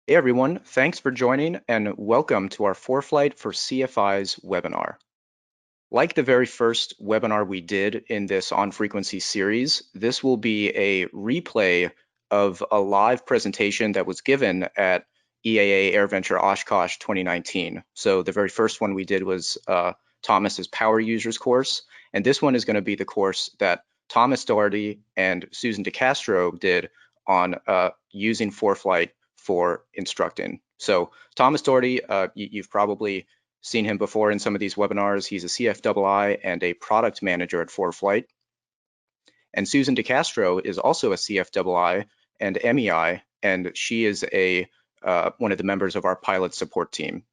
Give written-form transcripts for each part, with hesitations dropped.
Hey everyone, thanks for joining and welcome to our ForeFlight for CFIs webinar. Like the very first webinar we did in this on-frequency series, this will be a replay of a live presentation that was given at EAA AirVenture Oshkosh 2019. So the very first one we did was Thomas's Power Users course, and this one is going to be the course that Thomas Daugherty and Susan DeCastro did on using ForeFlight for instructing. So Thomas Daugherty, you've probably seen him before in some of these webinars. He's a CFII and a product manager at ForeFlight. And Susan DeCastro is also a CFII and MEI, and she is one of the members of our pilot support team.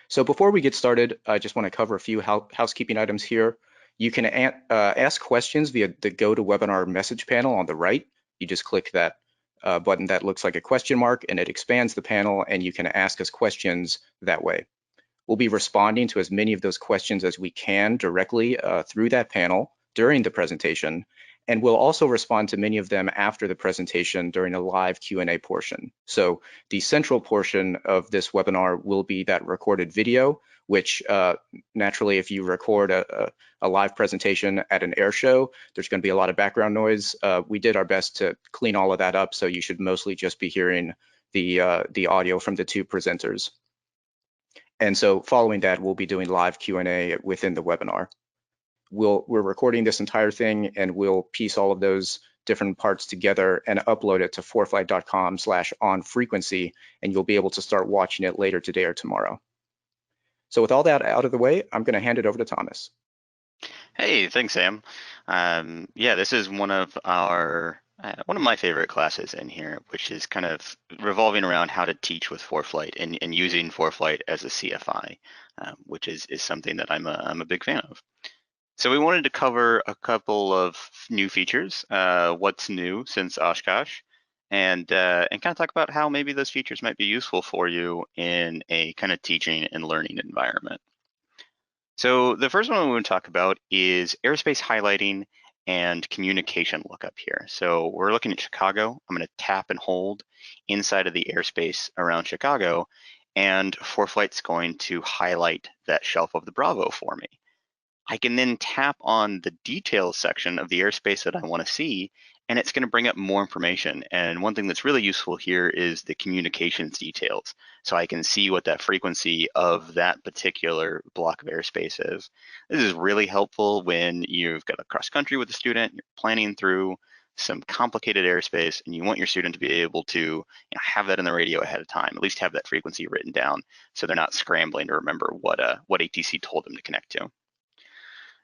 So before we get started, I just want to cover a few housekeeping items here. You can ask questions via the GoToWebinar message panel on the right. You just click that button that looks like a question mark and it expands the panel and you can ask us questions that way. We'll be responding to as many of those questions as we can directly through that panel during the presentation, and we'll also respond to many of them after the presentation during a live Q&A portion. So the central portion of this webinar will be that recorded video, which naturally, if you record a live presentation at an air show, there's going to be a lot of background noise. We did our best to clean all of that up, so you should mostly just be hearing the audio from the two presenters. And so following that, we'll be doing live Q&A within the webinar. We're recording this entire thing and we'll piece all of those different parts together and upload it to foreflight.com/onfrequency, and you'll be able to start watching it later today or tomorrow. So with all that out of the way, I'm going to hand it over to Thomas. Hey, thanks, Sam. Yeah, this is one of my favorite classes in here, which is kind of revolving around how to teach with ForeFlight and using ForeFlight as a CFI, which is something that I'm a big fan of. So we wanted to cover a couple of new features, what's new since Oshkosh, and kind of talk about how maybe those features might be useful for you in a kind of teaching and learning environment. So the first one we want to talk about is airspace highlighting and communication lookup here. So we're looking at Chicago. I'm going to tap and hold inside of the airspace around Chicago, and ForeFlight's going to highlight that shelf of the Bravo for me. I can then tap on the details section of the airspace that I want to see, and it's going to bring up more information. And one thing that's really useful here is the communications details. So I can see what that frequency of that particular block of airspace is. This is really helpful when you've got a cross country with a student, you're planning through some complicated airspace, and you want your student to be able to have that in the radio ahead of time, at least have that frequency written down so they're not scrambling to remember what ATC told them to connect to.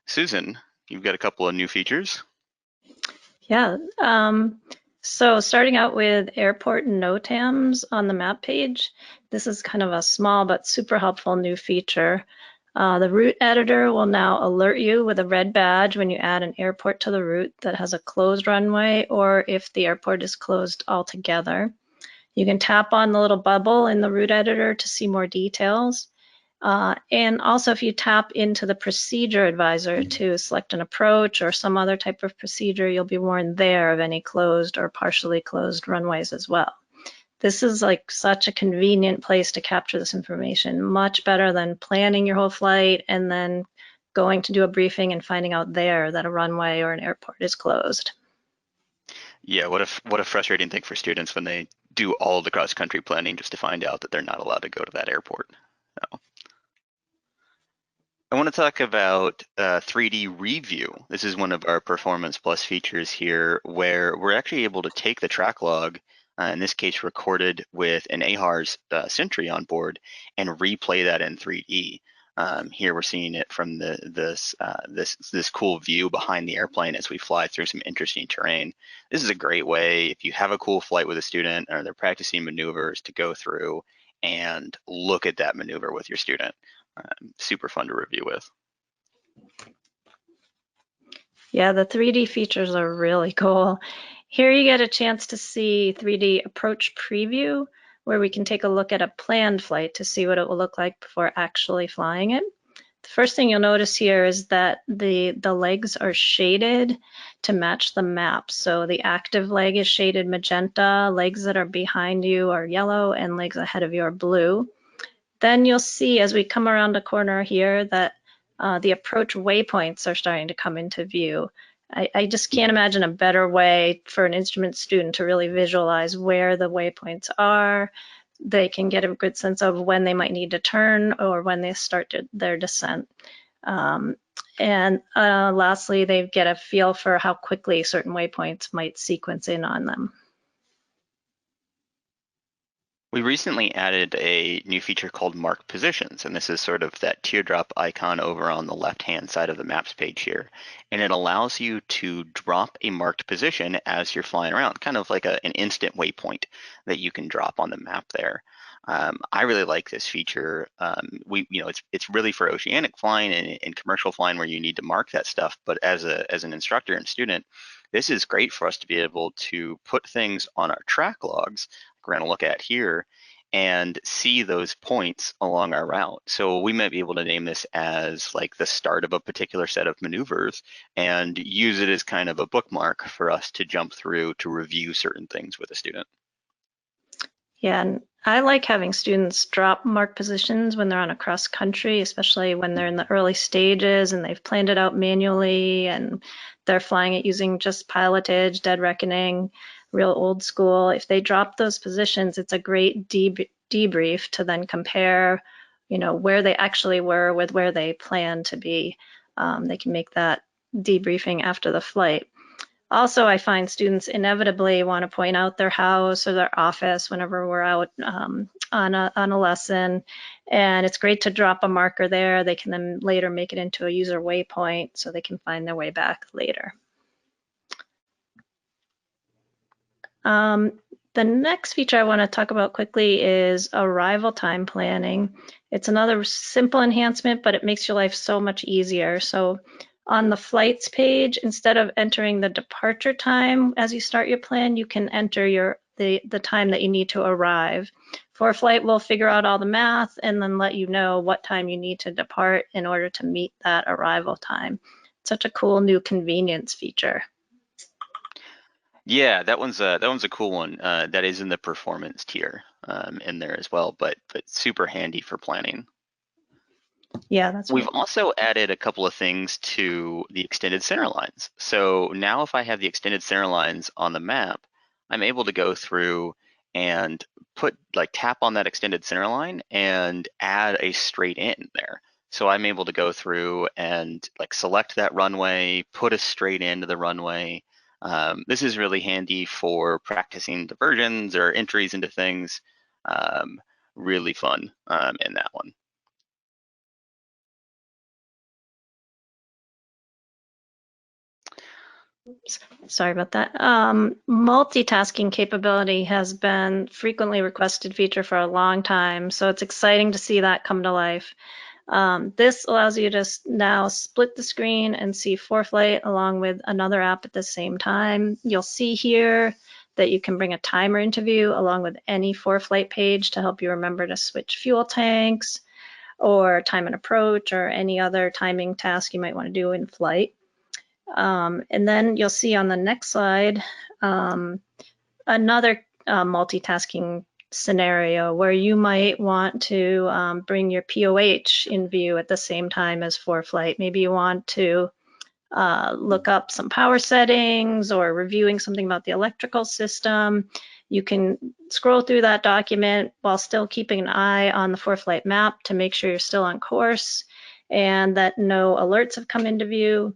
Susan, you've got a couple of new features. Yeah, so starting out with airport NOTAMs on the map page, this is kind of a small but super helpful new feature. The route editor will now alert you with a red badge when you add an airport to the route that has a closed runway or if the airport is closed altogether. You can tap on the little bubble in the route editor to see more details. And also if you tap into the procedure advisor to select an approach or some other type of procedure, you'll be warned there of any closed or partially closed runways as well. This is like such a convenient place to capture this information, much better than planning your whole flight and then going to do a briefing and finding out there that a runway or an airport is closed. Yeah, what a frustrating thing for students when they do all the cross-country planning just to find out that they're not allowed to go to that airport. So. I want to talk about 3D review. This is one of our Performance Plus features here where we're actually able to take the track log, in this case recorded with an AHRS Sentry on board, and replay that in 3D. Here we're seeing it from this cool view behind the airplane as we fly through some interesting terrain. This is a great way if you have a cool flight with a student or they're practicing maneuvers to go through and look at that maneuver with your student. Super fun to review with. Yeah, the 3D features are really cool. Here you get a chance to see 3D approach preview, where we can take a look at a planned flight to see what it will look like before actually flying it. The first thing you'll notice here is that the legs are shaded to match the map. So the active leg is shaded magenta, legs that are behind you are yellow, and legs ahead of you are blue. Then you'll see as we come around the corner here that the approach waypoints are starting to come into view. I just can't imagine a better way for an instrument student to really visualize where the waypoints are. They can get a good sense of when they might need to turn or when they start their descent. And lastly, they get a feel for how quickly certain waypoints might sequence in on them. We recently added a new feature called Marked Positions, and this is sort of that teardrop icon over on the left-hand side of the Maps page here. And it allows you to drop a marked position as you're flying around, kind of like an instant waypoint that you can drop on the map there. I really like this feature. It's really for oceanic flying and commercial flying where you need to mark that stuff. But as an instructor and student, this is great for us to be able to put things on our track logs we're going to look at here and see those points along our route. So we might be able to name this as like the start of a particular set of maneuvers and use it as kind of a bookmark for us to jump through to review certain things with a student. Yeah, and I like having students drop mark positions when they're on a cross country, especially when they're in the early stages and they've planned it out manually and they're flying it using just pilotage, dead reckoning, real old school. If they drop those positions, it's a great debrief to then compare, where they actually were with where they plan to be. They can make that debriefing after the flight. Also, I find students inevitably want to point out their house or their office whenever we're out on a lesson. And it's great to drop a marker there. They can then later make it into a user waypoint so they can find their way back later. The next feature I want to talk about quickly is arrival time planning. It's another simple enhancement, but it makes your life so much easier. So on the flights page, instead of entering the departure time as you start your plan, you can enter the time that you need to arrive. ForeFlight will figure out all the math and then let you know what time you need to depart in order to meet that arrival time. Such a cool new convenience feature. Yeah, that one's a cool one. That is in the performance tier in there as well, but super handy for planning. Yeah, that's We've right. also added a couple of things to the extended center lines. So now if I have the extended center lines on the map, I'm able to go through and tap on that extended center line and add a straight in there. So I'm able to go through and select that runway, put a straight into the runway. This is really handy for practicing diversions or entries into things. Really fun in that one. Oops, sorry about that. Multitasking capability has been frequently requested feature for a long time, so it's exciting to see that come to life. This allows you to now split the screen and see ForeFlight along with another app at the same time. You'll see here that you can bring a timer into view along with any ForeFlight page to help you remember to switch fuel tanks or time an approach or any other timing task you might want to do in flight. And then you'll see on the next slide another multitasking scenario where you might want to bring your POH in view at the same time as ForeFlight. Maybe you want to look up some power settings or reviewing something about the electrical system. You can scroll through that document while still keeping an eye on the ForeFlight map to make sure you're still on course and that no alerts have come into view.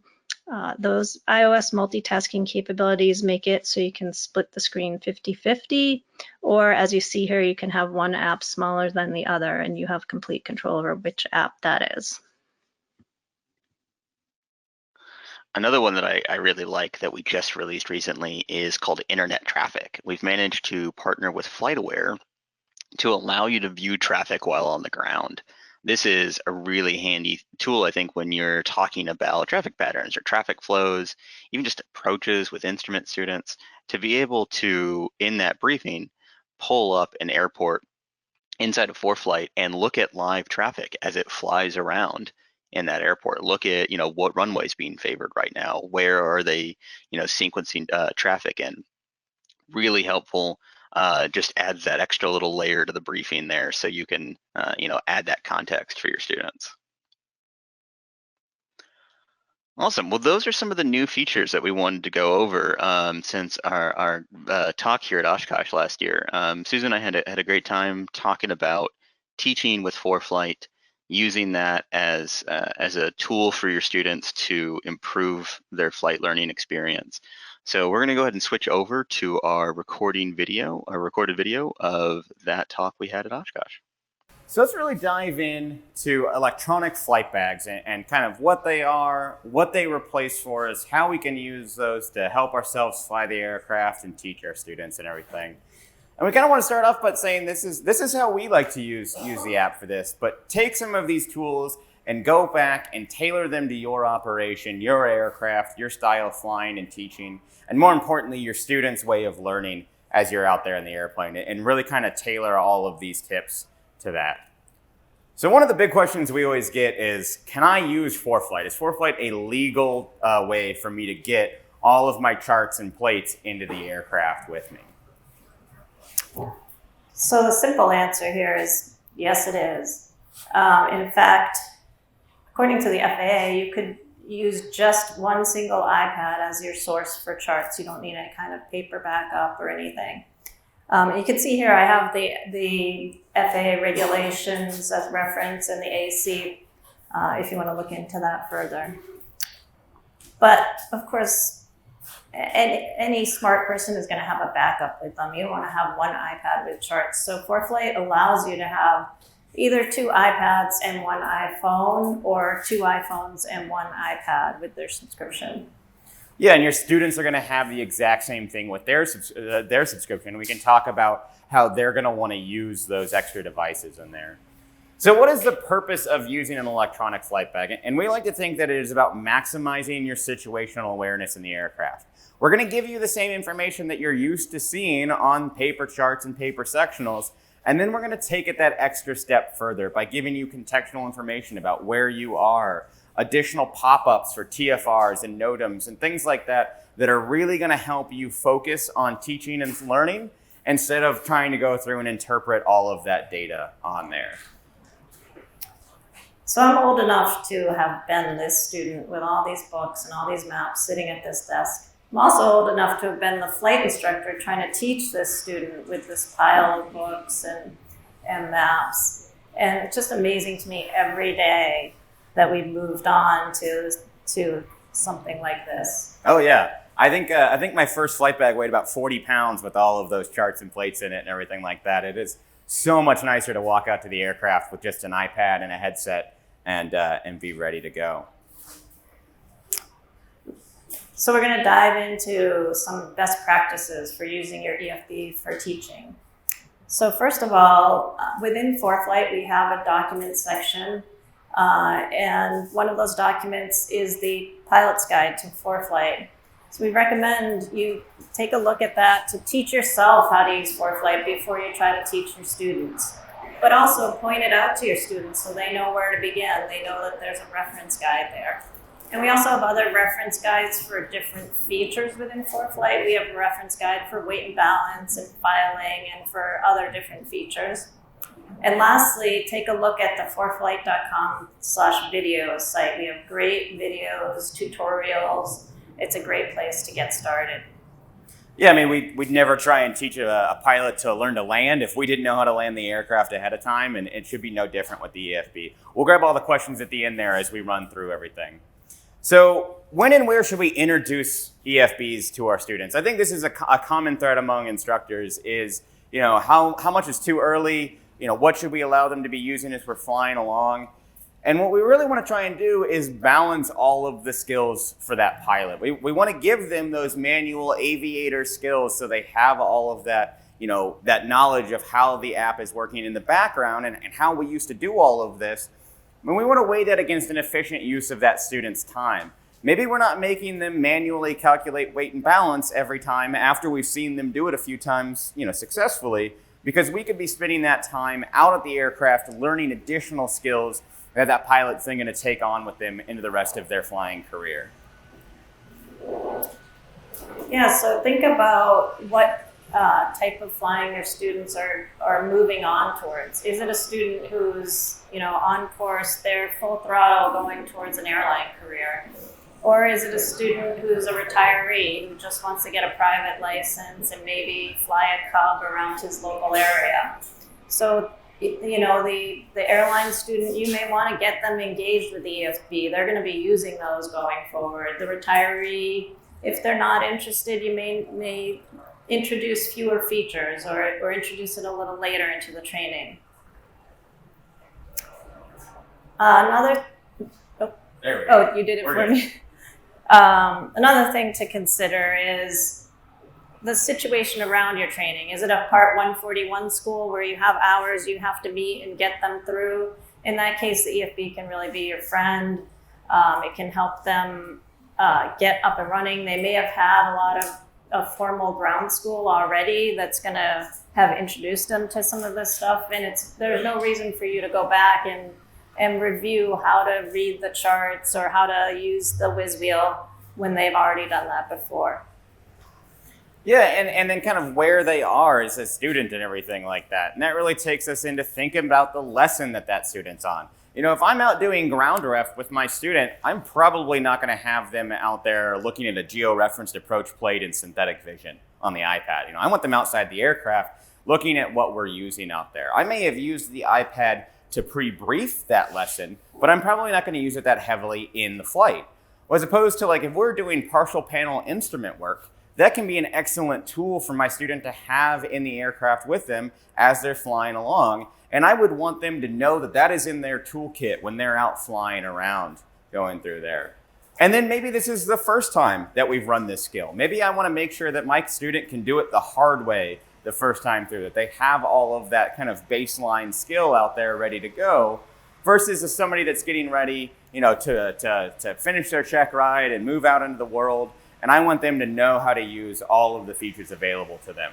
Those iOS multitasking capabilities make it so you can split the screen 50-50, or as you see here, you can have one app smaller than the other and you have complete control over which app that is. Another one that I really like that we just released recently is called Internet Traffic. We've managed to partner with FlightAware to allow you to view traffic while on the ground. This is a really handy tool, I think, when you're talking about traffic patterns or traffic flows, even just approaches with instrument students, to be able to, in that briefing, pull up an airport inside of ForeFlight and look at live traffic as it flies around in that airport. Look at, what runway is being favored right now. Where are they, sequencing traffic in? Really helpful. Just adds that extra little layer to the briefing there, so you can, add that context for your students. Awesome. Well, those are some of the new features that we wanted to go over since our talk here at Oshkosh last year. Susan and I had a great time talking about teaching with ForeFlight, using that as a tool for your students to improve their flight learning experience. So we're going to go ahead and switch over to our recorded video of that talk we had at Oshkosh. So let's really dive into electronic flight bags and kind of what they are, what they replace for us, how we can use those to help ourselves fly the aircraft and teach our students and everything. And we kind of want to start off by saying this is how we like to use the app for this, but take some of these tools and go back and tailor them to your operation, your aircraft, your style of flying and teaching, and more importantly, your students' way of learning as you're out there in the airplane, and really kind of tailor all of these tips to that. So one of the big questions we always get is, can I use ForeFlight? Is ForeFlight a legal way for me to get all of my charts and plates into the aircraft with me? So the simple answer here is yes, it is. In fact, according to the FAA, you could use just one single iPad as your source for charts. You don't need any kind of paper backup or anything. You can see here I have the FAA regulations as reference and the AC if you want to look into that further. But of course, any smart person is going to have a backup with them. You don't want to have one iPad with charts. So ForeFlight allows you to have either two iPads and one iPhone, or two iPhones and one iPad with their subscription. Yeah, and your students are going to have the exact same thing with their subscription. We can talk about how they're going to want to use those extra devices in there. So what is the purpose of using an electronic flight bag? And we like to think that it is about maximizing your situational awareness in the aircraft. We're going to give you the same information that you're used to seeing on paper charts and paper sectionals, and then we're going to take it that extra step further by giving you contextual information about where you are, additional pop-ups for TFRs and NOTAMs and things like that that are really going to help you focus on teaching and learning instead of trying to go through and interpret all of that data on there. So I'm old enough to have been this student with all these books and all these maps sitting at this desk. I'm also old enough to have been the flight instructor trying to teach this student with this pile of books and maps. And it's just amazing to me every day that we've moved on to something like this. Oh yeah, I think my first flight bag weighed about 40 pounds with all of those charts and plates in it and everything like that. It is so much nicer to walk out to the aircraft with just an iPad and a headset and be ready to go. So we're going to dive into some best practices for using your EFB for teaching. So first of all, within ForeFlight, we have a document section. And one of those documents is the pilot's guide to ForeFlight. So we recommend you take a look at that to teach yourself how to use ForeFlight before you try to teach your students. But also point it out to your students so they know where to begin. They know that there's a reference guide there. And we also have other reference guides for different features within ForeFlight. We have a reference guide for weight and balance and filing and for other different features. And lastly, take a look at the foreflight.com/videos site. We have great videos, tutorials. It's a great place to get started. Yeah, I mean, we'd never try and teach a pilot to learn to land if we didn't know how to land the aircraft ahead of time, and it should be no different with the EFB. We'll grab all the questions at the end there as we run through everything. So when and where should we introduce EFBs to our students? I think this is a common thread among instructors is, how much is too early? What should we allow them to be using as we're flying along? And what we really want to try and do is balance all of the skills for that pilot. We want to give them those manual aviator skills so they have all of that, that knowledge of how the app is working in the background and how we used to do all of this. And we want to weigh that against an efficient use of that student's time. Maybe we're not making them manually calculate weight and balance every time after we've seen them do it a few times, successfully, because we could be spending that time out at the aircraft learning additional skills that pilot thing going to take on with them into the rest of their flying career? Yeah, so think about what type of flying your students are moving on towards. Is it a student who's, on course, they're full throttle going towards an airline career? Or is it a student who's a retiree who just wants to get a private license and maybe fly a Cub around his local area? So, the airline student, you may want to get them engaged with the EFB. They're going to be using those going forward. The retiree, if they're not interested, you may introduce fewer features or introduce it a little later into the training. Another, you did it for me. Another thing to consider is the situation around your training. Is it a Part 141 school where you have hours you have to meet and get them through? In that case, the EFB can really be your friend. It can help them get up and running. They may have had a lot of formal ground school already that's going to have introduced them to some of this stuff, and there's no reason for you to go back and review how to read the charts or how to use the whiz wheel when they've already done that before. Yeah, and then kind of where they are as a student and everything like that. And that really takes us into thinking about the lesson that student's on. If I'm out doing ground ref with my student, I'm probably not going to have them out there looking at a geo-referenced approach plate in synthetic vision on the iPad. I want them outside the aircraft looking at what we're using out there. I may have used the iPad to pre-brief that lesson, but I'm probably not going to use it that heavily in the flight. As opposed to if we're doing partial panel instrument work, that can be an excellent tool for my student to have in the aircraft with them as they're flying along. And I would want them to know that is in their toolkit when they're out flying around going through there. And then maybe this is the first time that we've run this skill. Maybe I want to make sure that my student can do it the hard way the first time through, that they have all of that kind of baseline skill out there ready to go, versus as somebody that's getting ready, to finish their check ride and move out into the world. And I want them to know how to use all of the features available to them.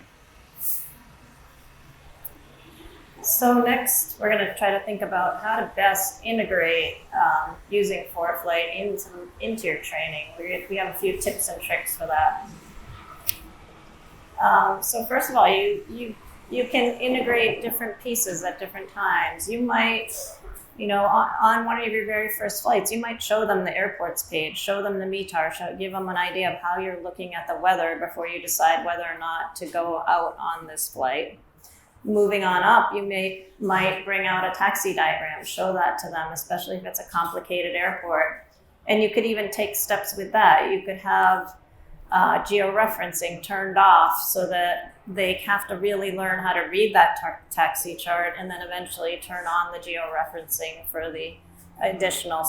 So next, we're going to try to think about how to best integrate using ForeFlight into your training. We have a few tips and tricks for that. So first of all, you can integrate different pieces at different times. You might, on one of your very first flights, you might show them the airports page, show them the METAR, give them an idea of how you're looking at the weather before you decide whether or not to go out on this flight. Moving on up, you might bring out a taxi diagram, show that to them, especially if it's a complicated airport. And you could even take steps with that. You could have georeferencing turned off so that they have to really learn how to read that taxi chart and then eventually turn on the georeferencing for the additional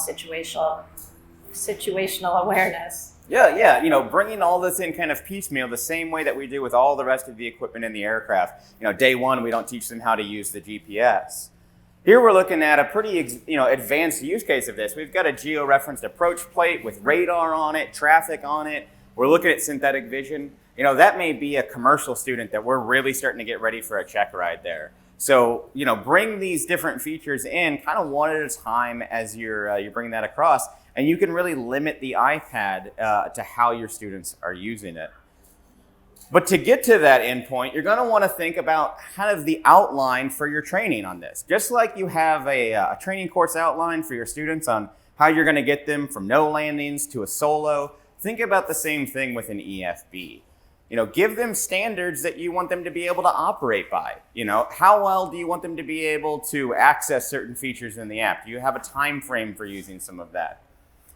situational awareness. Yeah, bringing all this in kind of piecemeal, the same way that we do with all the rest of the equipment in the aircraft. Day one, we don't teach them how to use the GPS. Here we're looking at a pretty, advanced use case of this. We've got a geo-referenced approach plate with radar on it, traffic on it. We're looking at synthetic vision. That may be a commercial student that we're really starting to get ready for a check ride there. So, bring these different features in kind of one at a time as you're bringing that across. And you can really limit the iPad to how your students are using it. But to get to that endpoint, you're going to want to think about kind of the outline for your training on this. Just like you have a training course outline for your students on how you're going to get them from no landings to a solo, think about the same thing with an EFB. Give them standards that you want them to be able to operate by. How well do you want them to be able to access certain features in the app? Do you have a time frame for using some of that?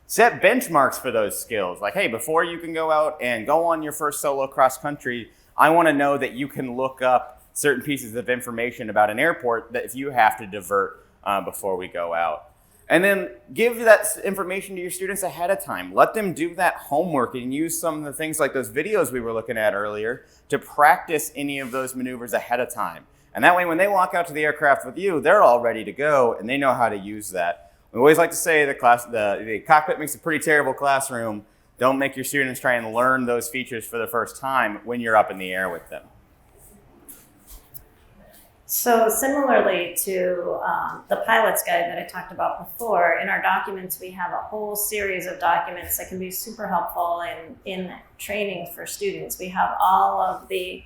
Set benchmarks for those skills. Like, hey, before you can go out and go on your first solo cross country, I want to know that you can look up certain pieces of information about an airport that if you have to divert before we go out. And then give that information to your students ahead of time. Let them do that homework and use some of the things like those videos we were looking at earlier to practice any of those maneuvers ahead of time. And that way, when they walk out to the aircraft with you, they're all ready to go and they know how to use that. We always like to say the cockpit makes a pretty terrible classroom. Don't make your students try and learn those features for the first time when you're up in the air with them. So similarly to the pilot's guide that I talked about before, in our documents we have a whole series of documents that can be super helpful in training for students. We have all of the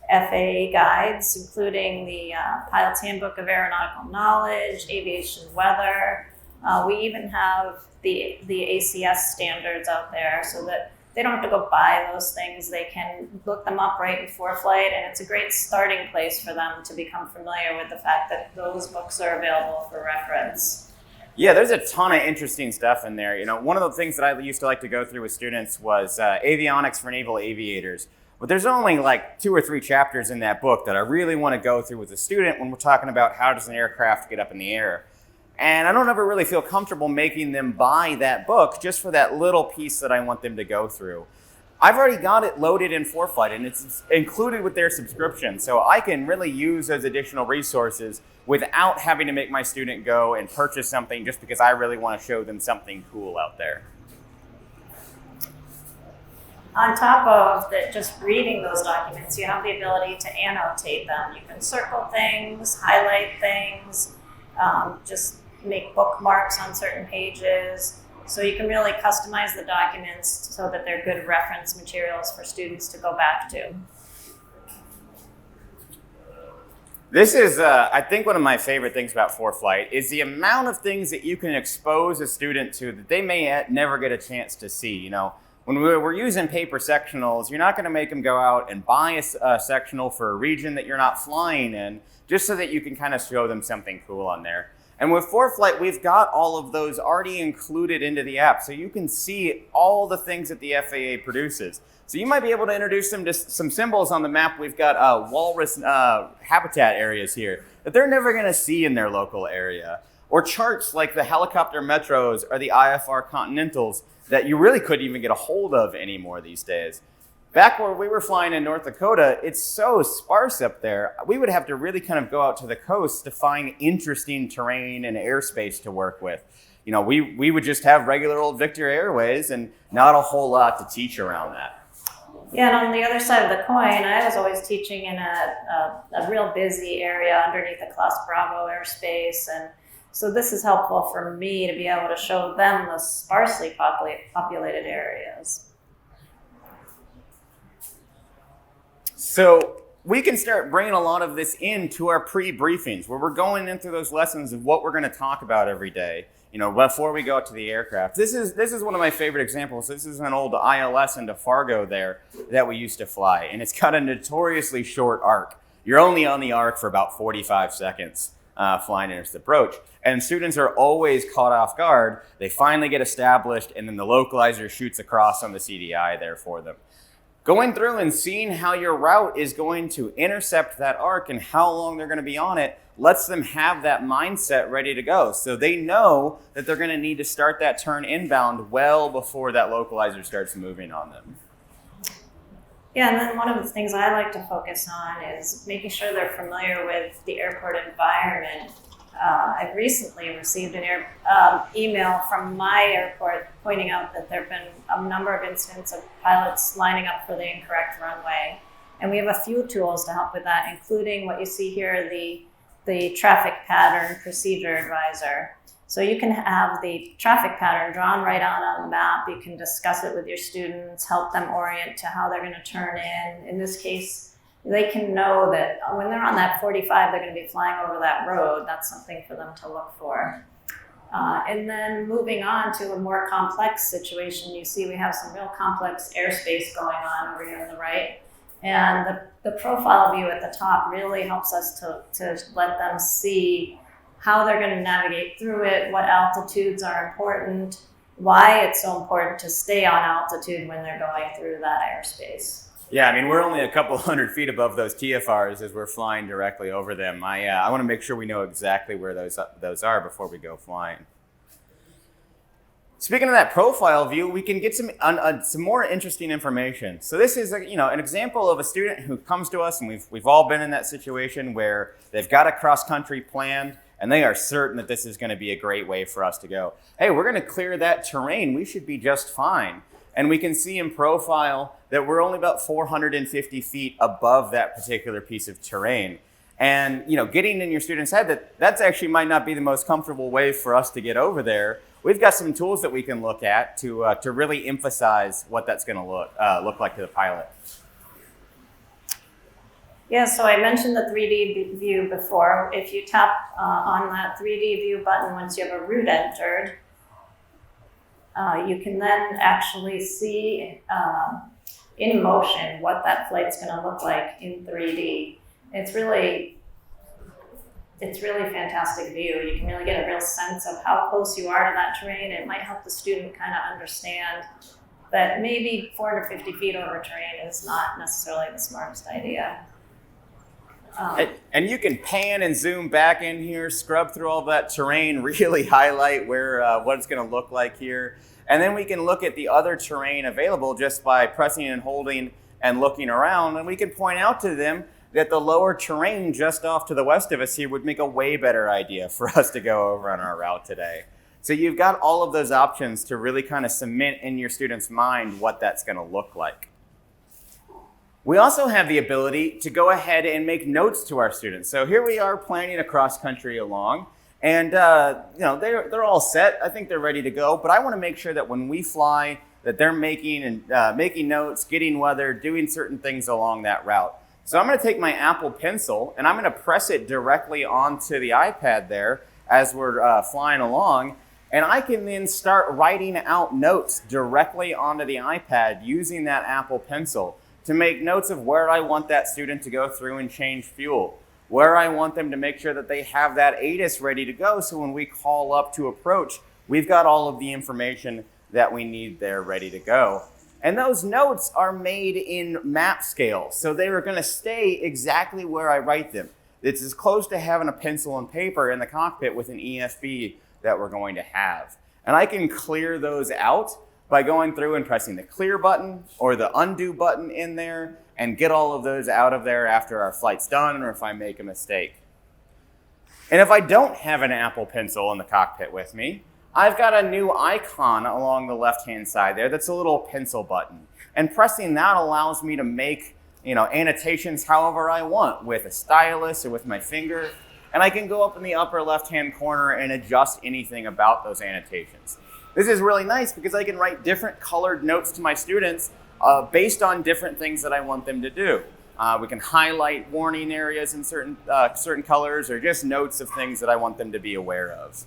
FAA guides, including the Pilot's Handbook of Aeronautical Knowledge, Aviation Weather. We even have the ACS standards out there so that they don't have to go buy those things. They can look them up right in ForeFlight, and it's a great starting place for them to become familiar with the fact that those books are available for reference. Yeah, there's a ton of interesting stuff in there. You know, one of the things that I used to like to go through with students was avionics for naval aviators. But there's only like 2 or 3 chapters in that book that I really want to go through with a student when we're talking about how does an aircraft get up in the air. And I don't ever really feel comfortable making them buy that book just for that little piece that I want them to go through. I've already got it loaded in ForeFlight and it's included with their subscription. So I can really use those additional resources without having to make my student go and purchase something just because I really want to show them something cool out there. On top of just reading those documents, you have the ability to annotate them. You can circle things, highlight things, just make bookmarks on certain pages. So you can really customize the documents so that they're good reference materials for students to go back to. This is, I think, one of my favorite things about ForeFlight is the amount of things that you can expose a student to that they may never get a chance to see. You know, when we're using paper sectionals, you're not going to make them go out and buy a sectional for a region that you're not flying in, just so that you can kind of show them something cool on there. And with ForeFlight, we've got all of those already included into the app, so you can see all the things that the FAA produces. So you might be able to introduce them to some symbols on the map. We've got walrus habitat areas here that they're never going to see in their local area. Or charts like the helicopter metros or the IFR continentals that you really couldn't even get a hold of anymore these days. Back where we were flying in North Dakota, it's so sparse up there. We would have to really kind of go out to the coast to find interesting terrain and airspace to work with. You know, we would just have regular old Victor Airways and not a whole lot to teach around that. Yeah, and on the other side of the coin, I was always teaching in a real busy area underneath the Class Bravo airspace. And so this is helpful for me to be able to show them the sparsely populated areas. So we can start bringing a lot of this into our pre-briefings where we're going into those lessons of what we're going to talk about every day, you know, before we go out to the aircraft. This is one of my favorite examples. This is an old ILS into Fargo there that we used to fly, and it's got a notoriously short arc. You're only on the arc for about 45 seconds flying in its approach. And students are always caught off guard. They finally get established, and then the localizer shoots across on the CDI there for them. Going through and seeing how your route is going to intercept that arc and how long they're going to be on it lets them have that mindset ready to go. So they know that they're going to need to start that turn inbound well before that localizer starts moving on them. Yeah, and then one of the things I like to focus on is making sure they're familiar with the airport environment. I've recently received an email from my airport pointing out that there have been a number of incidents of pilots lining up for the incorrect runway. And we have a few tools to help with that, including what you see here, the traffic pattern procedure advisor. So you can have the traffic pattern drawn right on the map. You can discuss it with your students, help them orient to how they're going to turn in. In this case, they can know that when they're on that 45, they're going to be flying over that road. That's something for them to look for. And then moving on to a more complex situation, you see we have some real complex airspace going on over here on the right. And the profile view at the top really helps us to let them see how they're going to navigate through it, what altitudes are important, why it's so important to stay on altitude when they're going through that airspace. Yeah, I mean, we're only a couple hundred feet above those TFRs as we're flying directly over them. I want to make sure we know exactly where those are before we go flying. Speaking of that profile view, we can get some more interesting information. So this is an example of a student who comes to us, and we've all been in that situation where they've got a cross-country planned, and they are certain that this is going to be a great way for us to go. Hey, we're going to clear that terrain. We should be just fine. And we can see in profile that we're only about 450 feet above that particular piece of terrain. And getting in your student's head that that's actually might not be the most comfortable way for us to get over there. We've got some tools that we can look at to really emphasize what that's going to look like to the pilot. Yeah, so I mentioned the 3D view before. If you tap on that 3D view button once you have a route entered, you can then actually see in motion what that flight's going to look like in 3D. It's really fantastic view. You can really get a real sense of how close you are to that terrain. It might help the student kind of understand that maybe 450 feet over terrain is not necessarily the smartest idea. And you can pan and zoom back in here, scrub through all that terrain, really highlight where what it's going to look like here. And then we can look at the other terrain available just by pressing and holding and looking around. And we can point out to them that the lower terrain just off to the west of us here would make a way better idea for us to go over on our route today. So you've got all of those options to really kind of cement in your student's mind what that's going to look like. We also have the ability to go ahead and make notes to our students. So here we are planning a cross country along, and they're all set. I think they're ready to go, but I want to make sure that when we fly that they're making notes, getting weather, doing certain things along that route. So I'm going to take my Apple Pencil and I'm going to press it directly onto the iPad there as we're flying along. And I can then start writing out notes directly onto the iPad using that Apple Pencil to make notes of where I want that student to go through and change fuel, where I want them to make sure that they have that ADIS ready to go so when we call up to approach, we've got all of the information that we need there ready to go. And those notes are made in map scale, so they are going to stay exactly where I write them. It's as close to having a pencil and paper in the cockpit with an EFB that we're going to have. And I can clear those out by going through and pressing the clear button or the undo button in there and get all of those out of there after our flight's done or if I make a mistake. And if I don't have an Apple Pencil in the cockpit with me, I've got a new icon along the left-hand side there that's a little pencil button. And pressing that allows me to make annotations however I want with a stylus or with my finger. And I can go up in the upper left-hand corner and adjust anything about those annotations. This is really nice because I can write different colored notes to my students based on different things that I want them to do. We can highlight warning areas in certain colors or just notes of things that I want them to be aware of.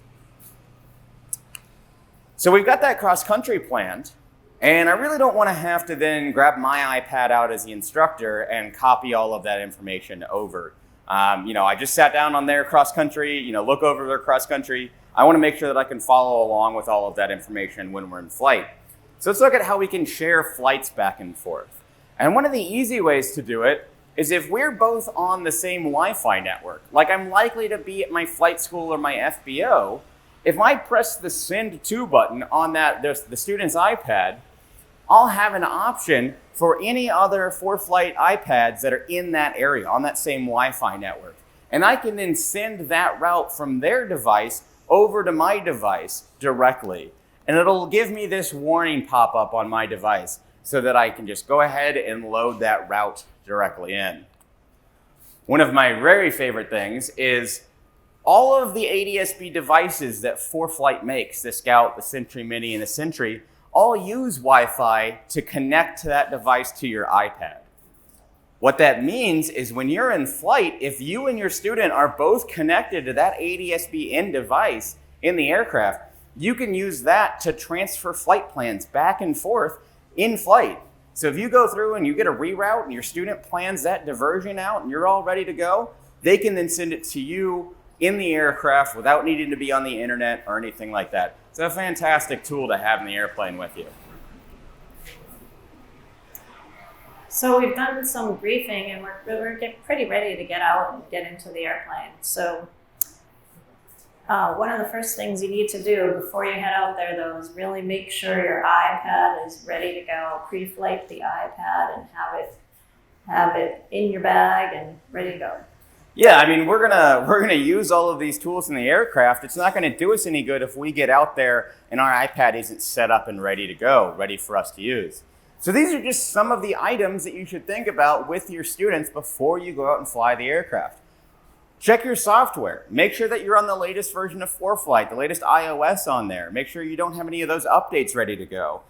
So we've got that cross-country planned, and I really don't want to have to then grab my iPad out as the instructor and copy all of that information over. I just sat down on their cross-country, look over their cross-country. I want to make sure that I can follow along with all of that information when we're in flight. So let's look at how we can share flights back and forth. And one of the easy ways to do it is if we're both on the same Wi-Fi network, like I'm likely to be at my flight school or my FBO, if I press the send to button on the student's iPad, I'll have an option for any other ForeFlight iPads that are in that area, on that same Wi-Fi network. And I can then send that route from their device over to my device directly. And it'll give me this warning pop up on my device so that I can just go ahead and load that route directly in. One of my very favorite things is all of the ADSB devices that ForeFlight makes, the Scout, the Sentry Mini, and the Sentry, all use Wi-Fi to connect to that device to your iPad. What that means is when you're in flight, if you and your student are both connected to that ADSB end device in the aircraft, you can use that to transfer flight plans back and forth in flight. So if you go through and you get a reroute and your student plans that diversion out and you're all ready to go, they can then send it to you in the aircraft without needing to be on the internet or anything like that. It's a fantastic tool to have in the airplane with you. So we've done some briefing and we're pretty ready to get out and get into the airplane. So one of the first things you need to do before you head out there though is really make sure your iPad is ready to go. Pre-flight the iPad and have it in your bag and ready to go. Yeah, I mean, we're gonna use all of these tools in the aircraft. It's not gonna do us any good if we get out there and our iPad isn't set up and ready to go, ready for us to use. So these are just some of the items that you should think about with your students before you go out and fly the aircraft. Check your software. Make sure that you're on the latest version of ForeFlight, the latest iOS on there. Make sure you don't have any of those updates ready to go.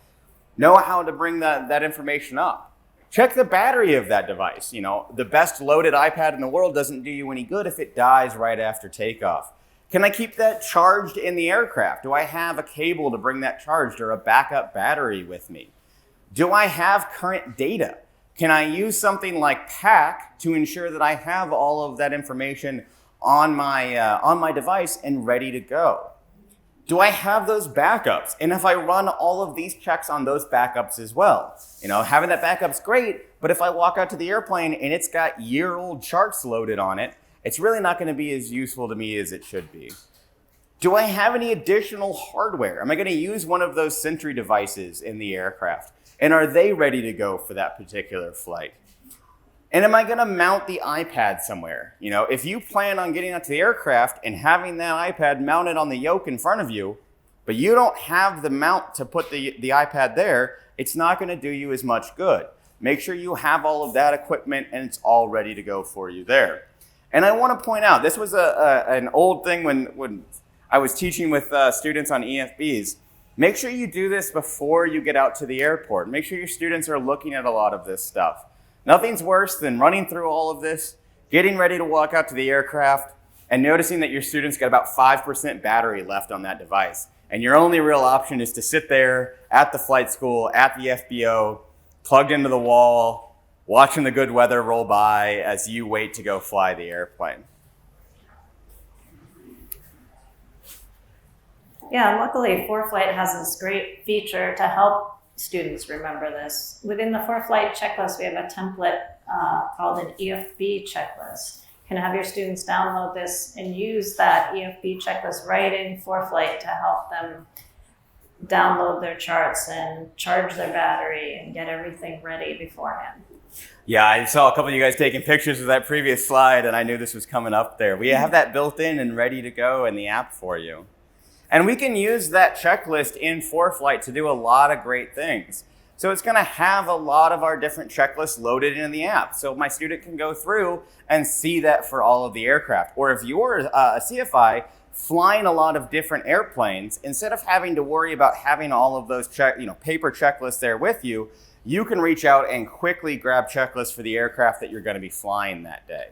Know how to bring that information up. Check the battery of that device. You know, the best loaded iPad in the world doesn't do you any good if it dies right after takeoff. Can I keep that charged in the aircraft? Do I have a cable to bring that charged or a backup battery with me? Do I have current data? Can I use something like PAC to ensure that I have all of that information on my device and ready to go? Do I have those backups? And if I run all of these checks on those backups as well, you know, having that backup's great, but if I walk out to the airplane and it's got year-old charts loaded on it, it's really not going to be as useful to me as it should be. Do I have any additional hardware? Am I going to use one of those Sentry devices in the aircraft? And are they ready to go for that particular flight? And am I going to mount the iPad somewhere? You know, if you plan on getting out to the aircraft and having that iPad mounted on the yoke in front of you, but you don't have the mount to put the iPad there, it's not going to do you as much good. Make sure you have all of that equipment and it's all ready to go for you there. And I want to point out, this was an old thing when I was teaching with students on EFBs. Make sure you do this before you get out to the airport. Make sure your students are looking at a lot of this stuff. Nothing's worse than running through all of this, getting ready to walk out to the aircraft, and noticing that your students got about 5% battery left on that device. And your only real option is to sit there at the flight school, at the FBO, plugged into the wall, watching the good weather roll by as you wait to go fly the airplane. Yeah, luckily ForeFlight has this great feature to help students remember this. Within the ForeFlight checklist, we have a template called an EAA checklist. You can have your students download this and use that EAA checklist right in ForeFlight to help them download their charts and charge their battery and get everything ready beforehand. Yeah, I saw a couple of you guys taking pictures of that previous slide, and I knew this was coming up there. We have that built in and ready to go in the app for you. And we can use that checklist in ForeFlight to do a lot of great things. So it's going to have a lot of our different checklists loaded in the app. So my student can go through and see that for all of the aircraft. Or if you're a CFI flying a lot of different airplanes, instead of having to worry about having all of those paper checklists there with you, you can reach out and quickly grab checklists for the aircraft that you're going to be flying that day.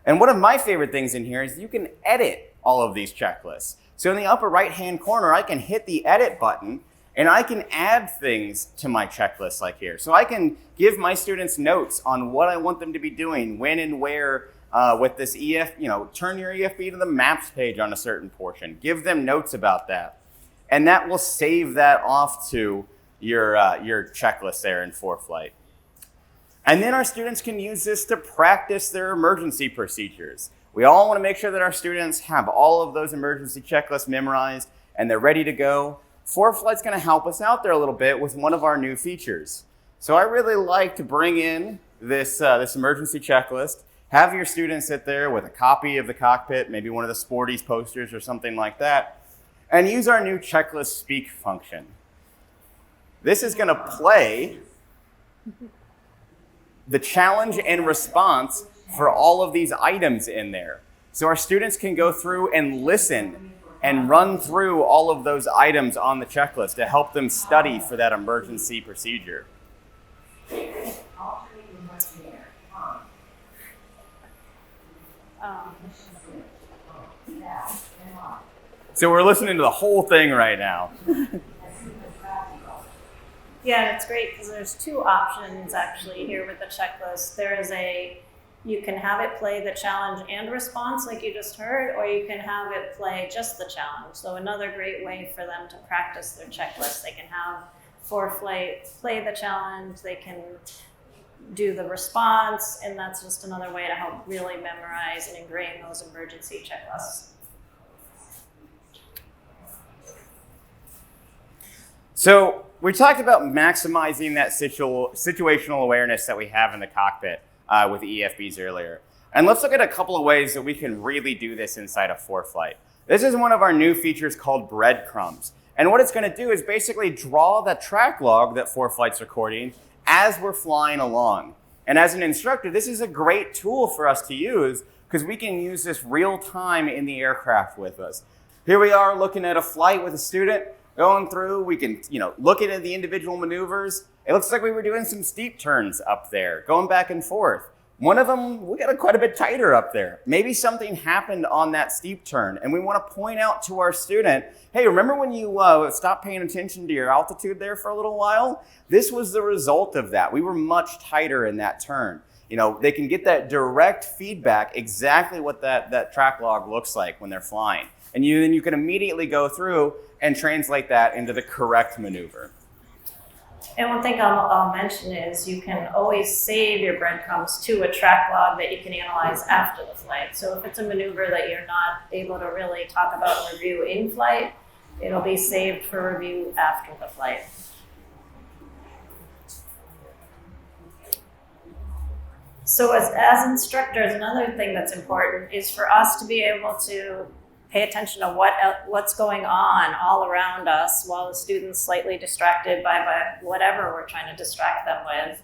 And one of my favorite things in here is you can edit all of these checklists. So in the upper right-hand corner, I can hit the edit button and I can add things to my checklist like here. So I can give my students notes on what I want them to be doing, when and where with this turn your EFB to the maps page on a certain portion. Give them notes about that. And that will save that off to your checklist there in ForeFlight. And then our students can use this to practice their emergency procedures. We all want to make sure that our students have all of those emergency checklists memorized and they're ready to go. ForeFlight's going to help us out there a little bit with one of our new features. So I really like to bring in this emergency checklist, have your students sit there with a copy of the cockpit, maybe one of the Sporties posters or something like that, and use our new checklist speak function. This is going to play the challenge and response for all of these items in there. So our students can go through and listen and run through all of those items on the checklist to help them study for that emergency procedure. So we're listening to the whole thing right now. Yeah, and it's great because there's two options actually here with the checklist. You can have it play the challenge and response like you just heard, or you can have it play just the challenge. So another great way for them to practice their checklist. They can have ForeFlight play the challenge, they can do the response, and that's just another way to help really memorize and ingrain those emergency checklists. So we talked about maximizing that situational awareness that we have in the cockpit with the EFBs earlier. And let's look at a couple of ways that we can really do this inside of ForeFlight. This is one of our new features called Breadcrumbs. And what it's going to do is basically draw the track log that ForeFlight's recording as we're flying along. And as an instructor, this is a great tool for us to use because we can use this real time in the aircraft with us. Here we are looking at a flight with a student going through. We can, look at the individual maneuvers. It looks like we were doing some steep turns up there, going back and forth. One of them, we got it quite a bit tighter up there. Maybe something happened on that steep turn, and we want to point out to our student, hey, remember when you stopped paying attention to your altitude there for a little while? This was the result of that. We were much tighter in that turn. They can get that direct feedback, exactly what that track log looks like when they're flying. And then you can immediately go through and translate that into the correct maneuver. And one thing I'll mention is you can always save your breadcrumbs to a track log that you can analyze after the flight. So if it's a maneuver that you're not able to really talk about and review in flight, it'll be saved for review after the flight. So as instructors, another thing that's important is for us to be able to pay attention to what's going on all around us while the student's slightly distracted by whatever we're trying to distract them with.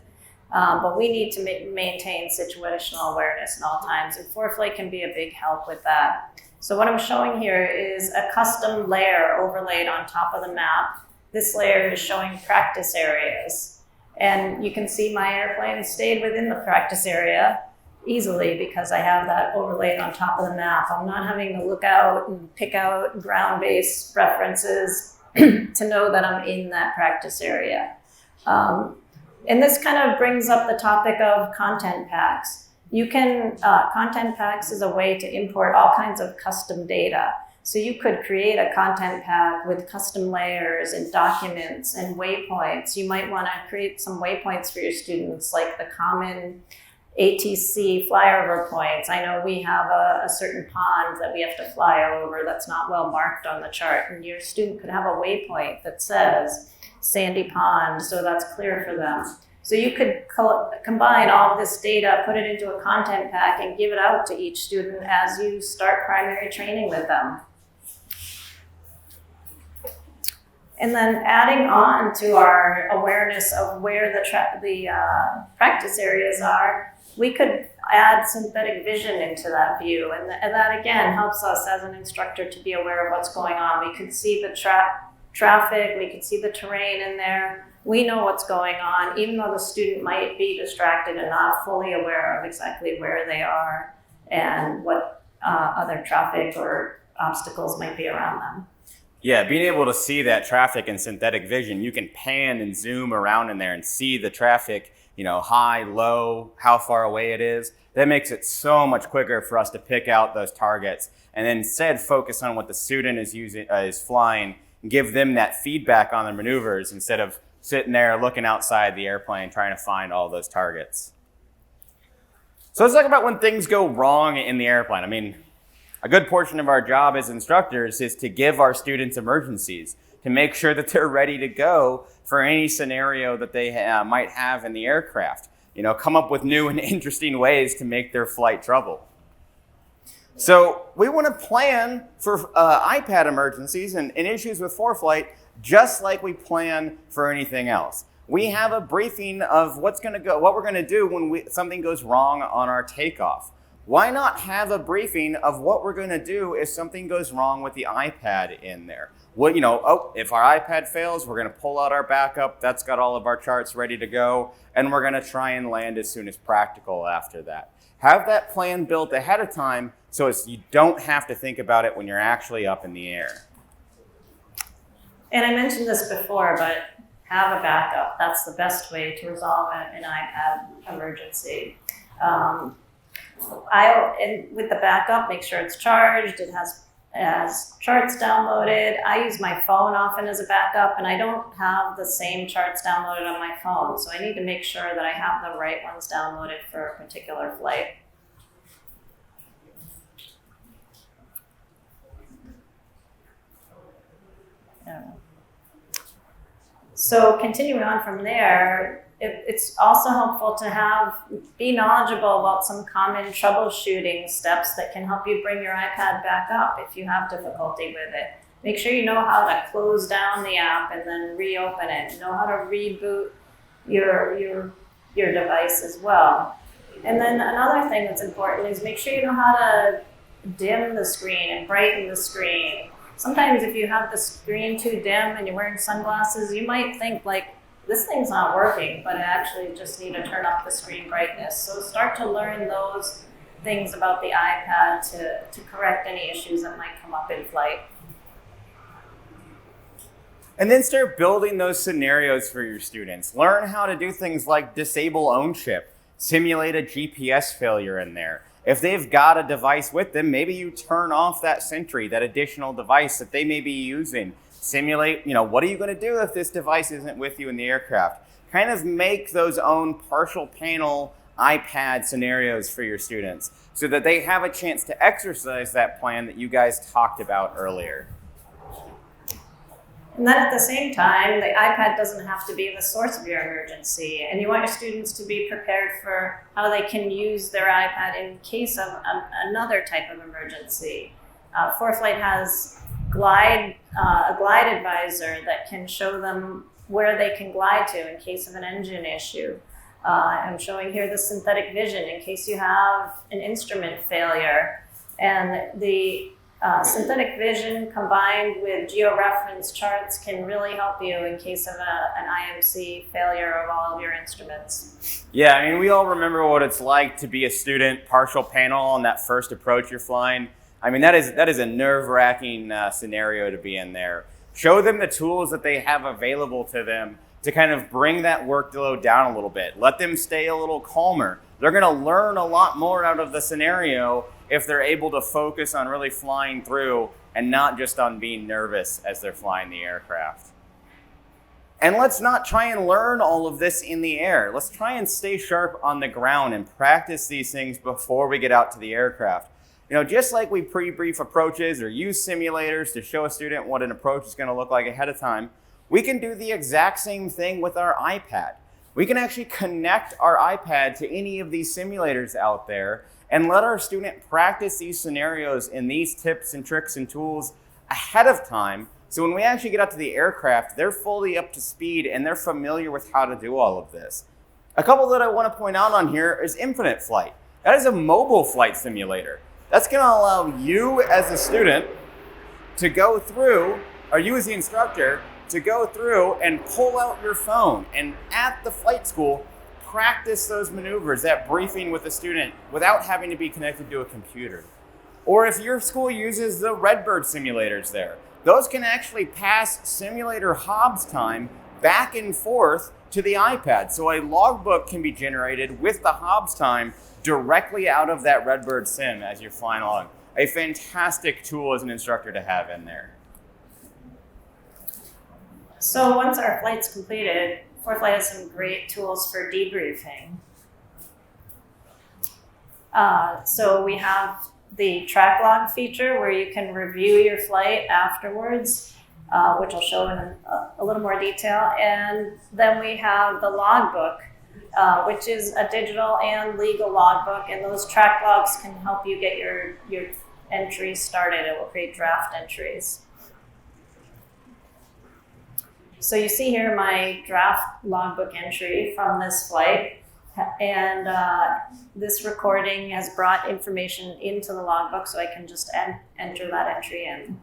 But we need to maintain situational awareness at all times, and ForeFlight can be a big help with that. So what I'm showing here is a custom layer overlaid on top of the map. This layer is showing practice areas. And you can see my airplane stayed within the practice area easily because I have that overlaid on top of the map. I'm not having to look out and pick out ground-based references to know that I'm in that practice area. And this kind of brings up the topic of content packs. Content packs is a way to import all kinds of custom data. So you could create a content pack with custom layers and documents and waypoints. You might want to create some waypoints for your students, like the common ATC flyover points. I know we have a certain pond that we have to fly over that's not well marked on the chart, and your student could have a waypoint that says Sandy Pond, so that's clear for them. So you could combine all of this data, put it into a content pack, and give it out to each student as you start primary training with them. And then adding on to our awareness of where the practice areas are, we could add synthetic vision into that view. And that again helps us as an instructor to be aware of what's going on. We could see the traffic, we could see the terrain in there. We know what's going on, even though the student might be distracted and not fully aware of exactly where they are and what other traffic or obstacles might be around them. Yeah, being able to see that traffic in synthetic vision, you can pan and zoom around in there and see the traffic, high, low, how far away it is. That makes it so much quicker for us to pick out those targets and then instead focus on what the student is flying and give them that feedback on their maneuvers instead of sitting there looking outside the airplane trying to find all those targets. So let's talk about when things go wrong in the airplane. I mean, a good portion of our job as instructors is to give our students emergencies, to make sure that they're ready to go for any scenario that they might have in the aircraft. Come up with new and interesting ways to make their flight trouble. So we want to plan for iPad emergencies and issues with ForeFlight just like we plan for anything else. We have a briefing of what we're going to do when something goes wrong on our takeoff. Why not have a briefing of what we're going to do if something goes wrong with the iPad in there? If our iPad fails, we're going to pull out our backup. That's got all of our charts ready to go, and we're going to try and land as soon as practical after that. Have that plan built ahead of time so you don't have to think about it when you're actually up in the air. And I mentioned this before, but have a backup. That's the best way to resolve an iPad emergency. And with the backup, make sure it's charged. It has charts downloaded. I use my phone often as a backup, and I don't have the same charts downloaded on my phone. So I need to make sure that I have the right ones downloaded for a particular flight. So continuing on from there, it's also helpful to be knowledgeable about some common troubleshooting steps that can help you bring your iPad back up if you have difficulty with it. Make sure you know how to close down the app and then reopen it. Know how to reboot your device as well. And then another thing that's important is make sure you know how to dim the screen and brighten the screen. Sometimes if you have the screen too dim and you're wearing sunglasses, you might think like, this thing's not working, but I actually just need to turn up the screen brightness. So start to learn those things about the iPad to correct any issues that might come up in flight. And then start building those scenarios for your students. Learn how to do things like disable OwnShip, simulate a GPS failure in there. If they've got a device with them, maybe you turn off that Sentry, that additional device that they may be using. Simulate, what are you going to do if this device isn't with you in the aircraft? Kind of make those own partial panel iPad scenarios for your students so that they have a chance to exercise that plan that you guys talked about earlier. And then at the same time, the iPad doesn't have to be the source of your emergency. And you want your students to be prepared for how they can use their iPad in case of another type of emergency. ForeFlight has a glide advisor that can show them where they can glide to in case of an engine issue. I'm showing here the synthetic vision in case you have an instrument failure. And the synthetic vision combined with georeference charts can really help you in case of an IMC failure of all of your instruments. Yeah, I mean, we all remember what it's like to be a student, partial panel on that first approach you're flying. I mean, that is a nerve-wracking scenario to be in there. Show them the tools that they have available to them to kind of bring that workload down a little bit. Let them stay a little calmer. They're going to learn a lot more out of the scenario if they're able to focus on really flying through and not just on being nervous as they're flying the aircraft. And let's not try and learn all of this in the air. Let's try and stay sharp on the ground and practice these things before we get out to the aircraft. Just like we pre-brief approaches or use simulators to show a student what an approach is going to look like ahead of time, we can do the exact same thing with our iPad. We can actually connect our iPad to any of these simulators out there and let our student practice these scenarios and these tips and tricks and tools ahead of time. So when we actually get out to the aircraft, they're fully up to speed and they're familiar with how to do all of this. A couple that I want to point out on here is Infinite Flight. That is a mobile flight simulator. That's going to allow you as a student to go through, or you as the instructor, to go through and pull out your phone and at the flight school, practice those maneuvers, that briefing with the student without having to be connected to a computer. Or if your school uses the Redbird simulators there, those can actually pass simulator Hobbs time back and forth to the iPad. So a logbook can be generated with the Hobbs time directly out of that Redbird sim as you're flying along. A fantastic tool as an instructor to have in there. So once our flight's completed, ForeFlight has some great tools for debriefing. So we have the track log feature where you can review your flight afterwards, which I'll show in a little more detail. And then we have the logbook, which is a digital and legal logbook. And those track logs can help you get your entries started. It will create draft entries. So you see here my draft logbook entry from this flight. And this recording has brought information into the logbook, so I can just enter that entry in.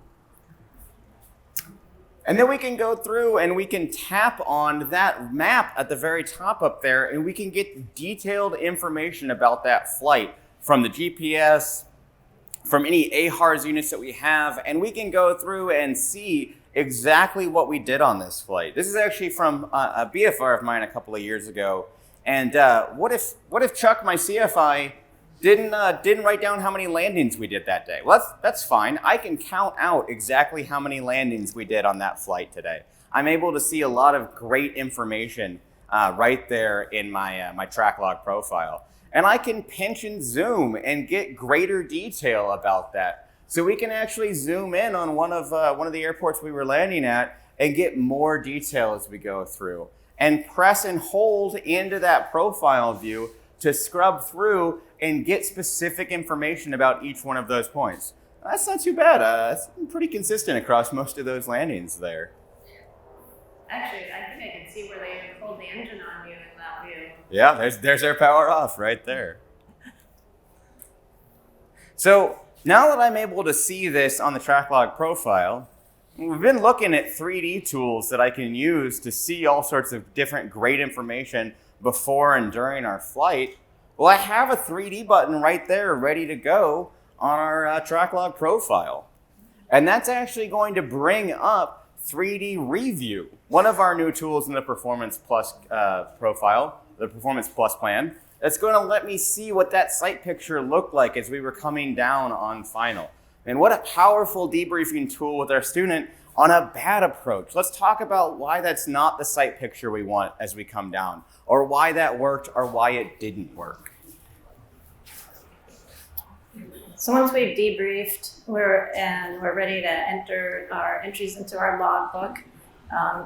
And then we can go through and we can tap on that map at the very top up there, and we can get detailed information about that flight from the GPS, from any AHRS units that we have, and we can go through and see exactly what we did on this flight. This is actually from a BFR of mine a couple of years ago. And what if Chuck, my CFI, didn't write down how many landings we did that day? Well, that's fine. I can count out exactly how many landings we did on that flight today. I'm able to see a lot of great information right there in my track log profile. And I can pinch and zoom and get greater detail about that. So we can actually zoom in on one of the airports we were landing at and get more detail as we go through. And press and hold into that profile view to scrub through and get specific information about each one of those points. That's not too bad. It's pretty consistent across most of those landings there. Actually, I think I can see where they pulled the engine on you in that view. Yeah, there's our power off right there. So now that I'm able to see this on the track log profile, we've been looking at 3D tools that I can use to see all sorts of different great information before and during our flight. Well, I have a 3D button right there ready to go on our track log profile. And that's actually going to bring up 3D Review, one of our new tools in the Performance Plus profile, the Performance Plus plan. That's going to let me see what that site picture looked like as we were coming down on final. And what a powerful debriefing tool with our student on a bad approach. Let's talk about why that's not the site picture we want as we come down, or why that worked or why it didn't work. So once we've debriefed, we're ready to enter our entries into our logbook.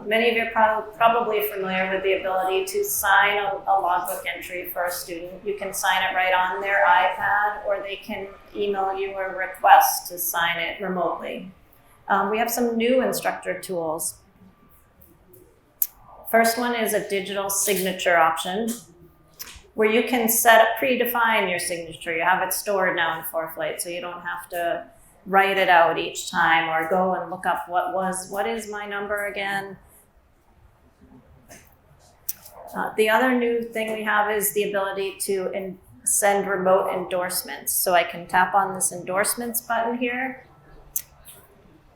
Many of you are probably familiar with the ability to sign a logbook entry for a student. You can sign it right on their iPad, or they can email you a request to sign it remotely. We have some new instructor tools. First one is a digital signature option, where you can predefine your signature. You have it stored now in ForeFlight, so you don't have to write it out each time or go and look up what is my number again. The other new thing we have is the ability to send remote endorsements. So I can tap on this endorsements button here,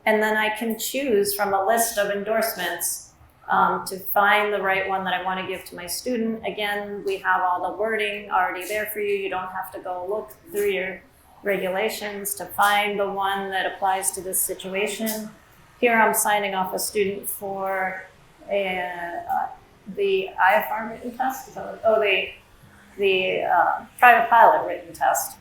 and then I can choose from a list of endorsements to find the right one that I want to give to my student. Again, we have all the wording already there for you. You don't have to go look through your regulations to find the one that applies to this situation. Here I'm signing off a student for the IFR written test, the private pilot written test.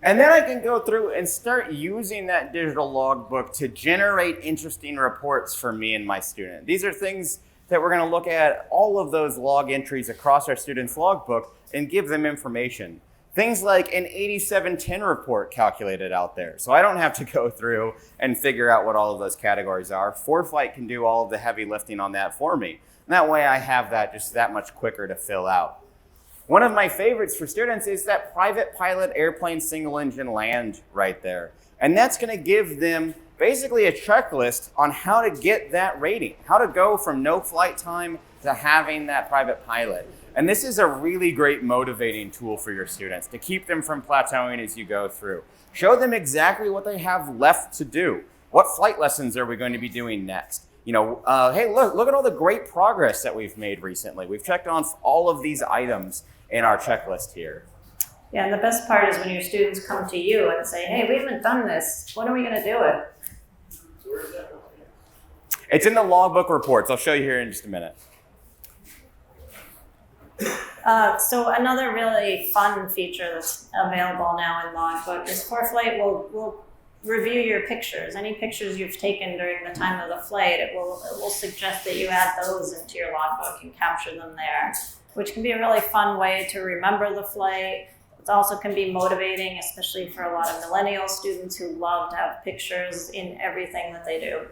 And then I can go through and start using that digital logbook to generate interesting reports for me and my student. These are things that we're going to look at all of those log entries across our student's logbook and give them information. Things like an 8710 report calculated out there. So I don't have to go through and figure out what all of those categories are. ForeFlight can do all of the heavy lifting on that for me. And that way I have that just that much quicker to fill out. One of my favorites for students is that private pilot airplane single engine land right there. And that's going to give them basically a checklist on how to get that rating, how to go from no flight time to having that private pilot. And this is a really great motivating tool for your students to keep them from plateauing as you go through. Show them exactly what they have left to do. What flight lessons are we going to be doing next? Hey, look at all the great progress that we've made recently. We've checked on all of these items in our checklist here. Yeah, and the best part is when your students come to you and say, hey, we haven't done this. When are we going to do it? It's in the logbook reports. I'll show you here in just a minute. So another really fun feature that's available now in Logbook is ForeFlight will review your pictures. Any pictures you've taken during the time of the flight, it will suggest that you add those into your logbook and capture them there, which can be a really fun way to remember the flight. It also can be motivating, especially for a lot of millennial students who love to have pictures in everything that they do.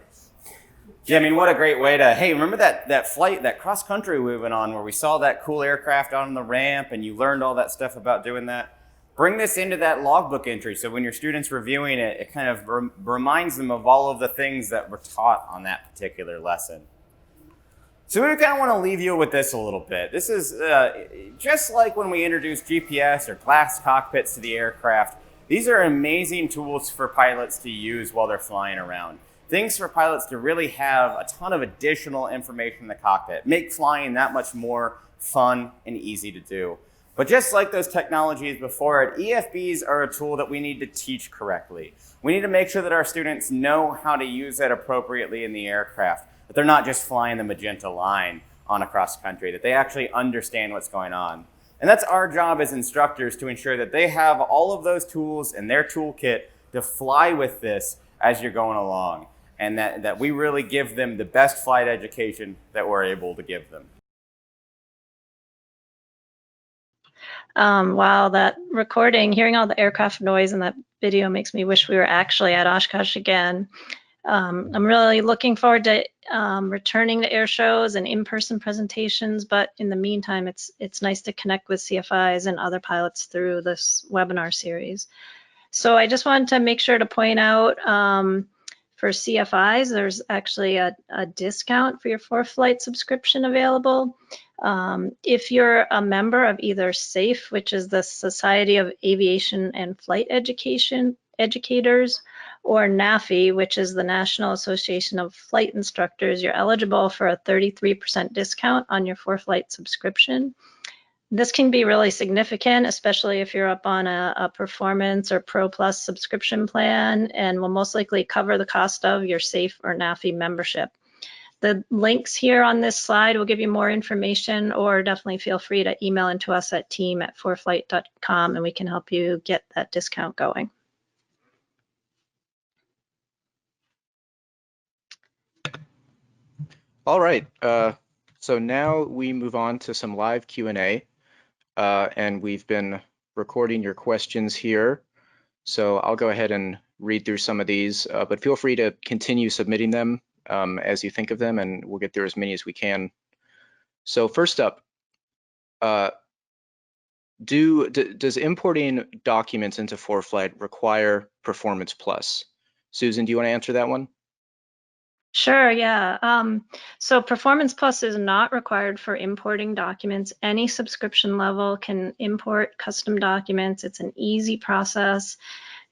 Yeah, I mean, what a great way to, hey, remember that flight, that cross country we went on where we saw that cool aircraft on the ramp and you learned all that stuff about doing that? Bring this into that logbook entry so when your student's reviewing it, it kind of reminds them of all of the things that were taught on that particular lesson. So we kind of want to leave you with this a little bit. This is just like when we introduced GPS or glass cockpits to the aircraft. These are amazing tools for pilots to use while they're flying around. Things for pilots to really have a ton of additional information in the cockpit, make flying that much more fun and easy to do. But just like those technologies before it, EFBs are a tool that we need to teach correctly. We need to make sure that our students know how to use that appropriately in the aircraft, that they're not just flying the magenta line on across country, that they actually understand what's going on. And that's our job as instructors, to ensure that they have all of those tools in their toolkit to fly with this as you're going along, and that we really give them the best flight education that we're able to give them. Wow, that recording, hearing all the aircraft noise in that video makes me wish we were actually at Oshkosh again. I'm really looking forward to returning to air shows and in-person presentations, but in the meantime, it's nice to connect with CFIs and other pilots through this webinar series. So I just wanted to make sure to point out for CFIs, there's actually a discount for your ForeFlight subscription available. If you're a member of either SAFE, which is the Society of Aviation and Flight Educators, or NAFI, which is the National Association of Flight Instructors, you're eligible for a 33% discount on your ForeFlight subscription. This can be really significant, especially if you're up on a Performance or Pro Plus subscription plan, and will most likely cover the cost of your SAFE or NAFI membership. The links here on this slide will give you more information, or definitely feel free to email into us at team@foreflight.com and we can help you get that discount going. All right, so now we move on to some live Q&A, and we've been recording your questions here. So I'll go ahead and read through some of these, but feel free to continue submitting them as you think of them, and we'll get through as many as we can. So first up, does importing documents into ForeFlight require Performance Plus? Susan, do you want to answer that one? Sure, yeah. So Performance Plus is not required for importing documents. Any subscription level can import custom documents. It's an easy process.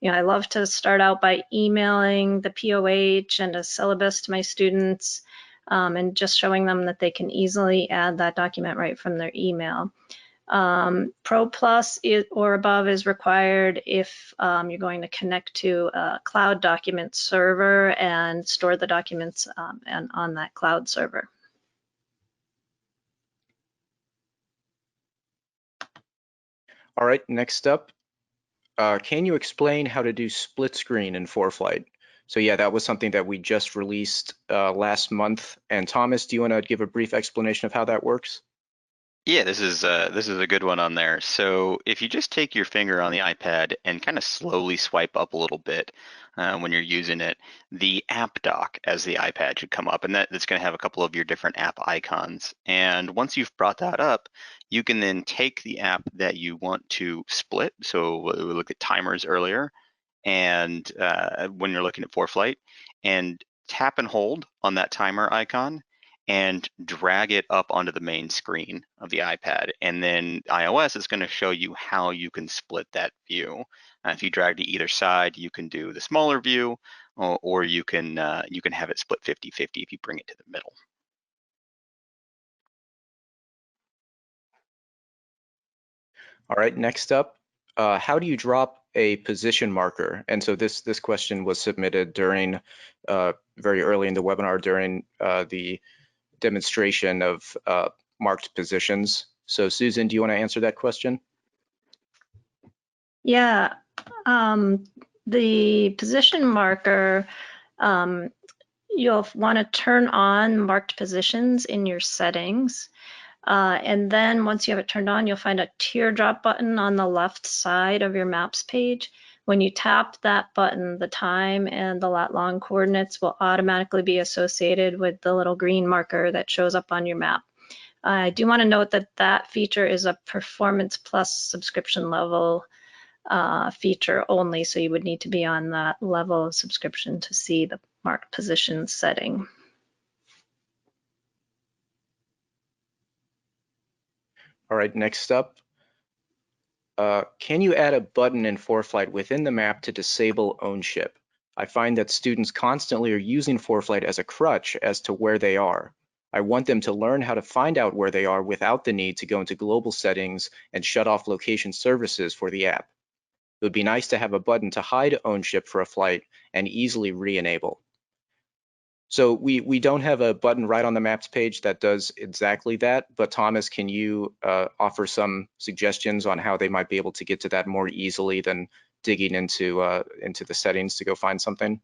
You know, I love to start out by emailing the POH and a syllabus to my students and just showing them that they can easily add that document right from their email. Pro Plus or above is required if you're going to connect to a cloud document server and store the documents on that cloud server. All right, next up, can you explain how to do split screen in ForeFlight? So yeah, that was something that we just released last month. And Thomas, do you want to give a brief explanation of how that works? Yeah, this is a good one on there. So if you just take your finger on the iPad and kind of slowly swipe up a little bit when you're using it, the app dock as the iPad should come up, and that's going to have a couple of your different app icons. And once you've brought that up, you can then take the app that you want to split. So we looked at timers earlier, and when you're looking at ForeFlight, and tap and hold on that timer icon and drag it up onto the main screen of the iPad. And then iOS is going to show you how you can split that view. If you drag to either side, you can do the smaller view, or you can have it split 50-50 if you bring it to the middle. All right, next up, how do you drop a position marker? And so this question was submitted during very early in the webinar during the demonstration of marked positions. So Susan, do you want to answer that question? Yeah, the position marker, you'll want to turn on marked positions in your settings. And then once you have it turned on, you'll find a teardrop button on the left side of your maps page. When you tap that button, the time and the lat long coordinates will automatically be associated with the little green marker that shows up on your map. I do want to note that that feature is a Performance Plus subscription level feature only, so you would need to be on that level of subscription to see the marked position setting. All right, next up, can you add a button in ForeFlight within the map to disable OwnShip? I find that students constantly are using ForeFlight as a crutch as to where they are. I want them to learn how to find out where they are without the need to go into global settings and shut off location services for the app. It would be nice to have a button to hide OwnShip for a flight and easily re-enable. So we don't have a button right on the maps page that does exactly that, but Thomas, can you offer some suggestions on how they might be able to get to that more easily than digging into the settings to go find something?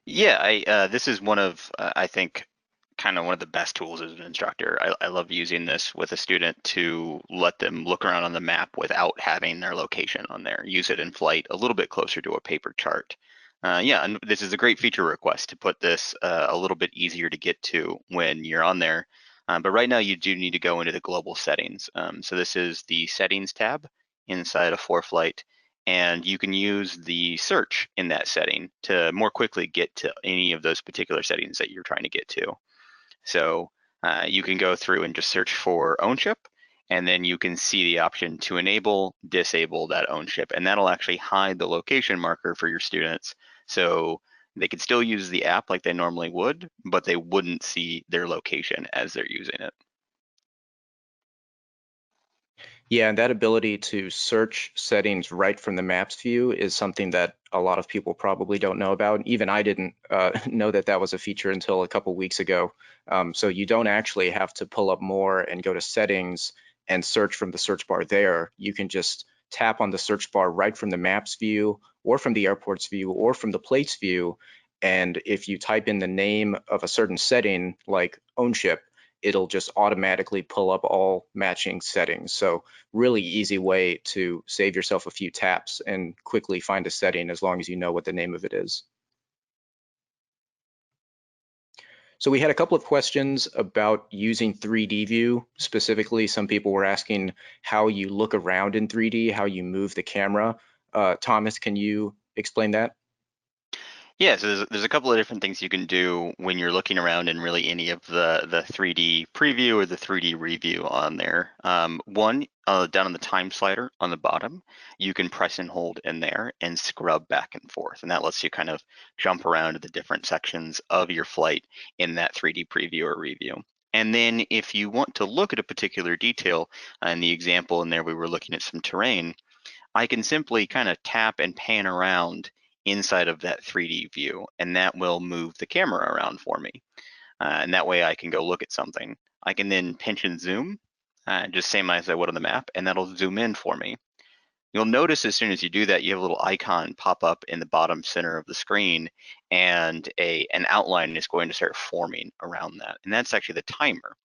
Yeah, this is one of, I think, kind of one of the best tools as an instructor. I love using this with a student to let them look around on the map without having their location on there. Use it in flight a little bit closer to a paper chart. Yeah, and this is a great feature request to put this a little bit easier to get to when you're on there. But right now you do need to go into the global settings. So this is the settings tab inside of ForeFlight, and you can use the search in that setting to more quickly get to any of those particular settings that you're trying to get to. So you can go through and just search for OwnShip, and then you can see the option to enable, disable that OwnShip, and that'll actually hide the location marker for your students. So they could still use the app like they normally would, but they wouldn't see their location as they're using it. Yeah, and that ability to search settings right from the maps view is something that a lot of people probably don't know about. Even I didn't know that that was a feature until a couple weeks ago. So you don't actually have to pull up more and go to settings and search from the search bar there. You can just tap on the search bar right from the maps view or from the airports view or from the plates view. And if you type in the name of a certain setting like OwnShip, it'll just automatically pull up all matching settings. So really easy way to save yourself a few taps and quickly find a setting as long as you know what the name of it is. So we had a couple of questions about using 3D view. Specifically, some people were asking how you look around in 3D, how you move the camera. Thomas, can you explain that? Yeah, so there's a couple of different things you can do when you're looking around in really any of the 3D preview or the 3D review on there. One, down on the time slider on the bottom, you can press and hold in there and scrub back and forth. And that lets you kind of jump around to the different sections of your flight in that 3D preview or review. And then if you want to look at a particular detail, in the example in there, we were looking at some terrain, I can simply kind of tap and pan around inside of that 3D view, and that will move the camera around for me. And that way I can go look at something. I can then pinch and zoom, just same as I would on the map, and that'll zoom in for me. You'll notice as soon as you do that, you have a little icon pop up in the bottom center of the screen, and an outline is going to start forming around that. And that's actually the timer.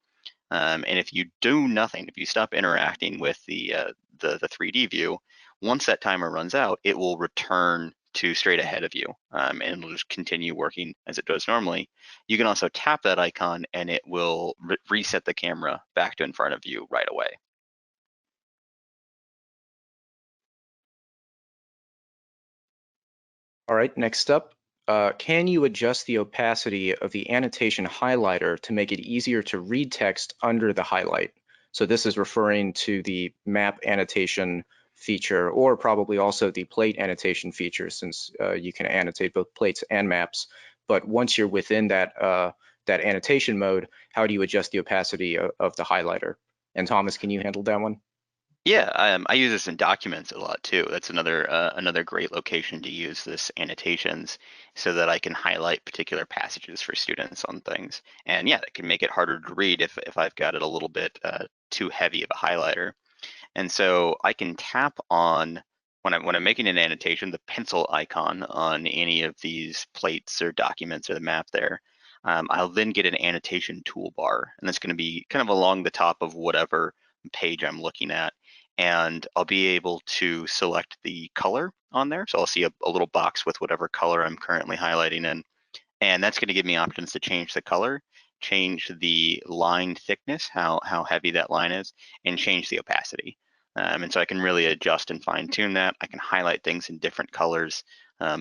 And if you do nothing, if you stop interacting with the 3D view, once that timer runs out, it will return to straight ahead of you, and it'll just continue working as it does normally. You can also tap that icon, and it will reset the camera back to in front of you right away. All right, next up, can you adjust the opacity of the annotation highlighter to make it easier to read text under the highlight? So this is referring to the map annotation feature, or probably also the plate annotation feature, since you can annotate both plates and maps. But once you're within that, that annotation mode, how do you adjust the opacity of the highlighter? And Thomas, can you handle that one? Yeah, I use this in documents a lot too. That's another great location to use this annotations so that I can highlight particular passages for students on things. And yeah, that can make it harder to read if I've got it a little bit too heavy of a highlighter. And so I can tap on, when I'm making an annotation, the pencil icon on any of these plates or documents or the map there. I'll then get an annotation toolbar, and that's going to be kind of along the top of whatever page I'm looking at. And I'll be able to select the color on there. So I'll see a little box with whatever color I'm currently highlighting in. And that's going to give me options to change the color, change the line thickness, how heavy that line is, and change the opacity. And so I can really adjust and fine tune that. I can highlight things in different colors.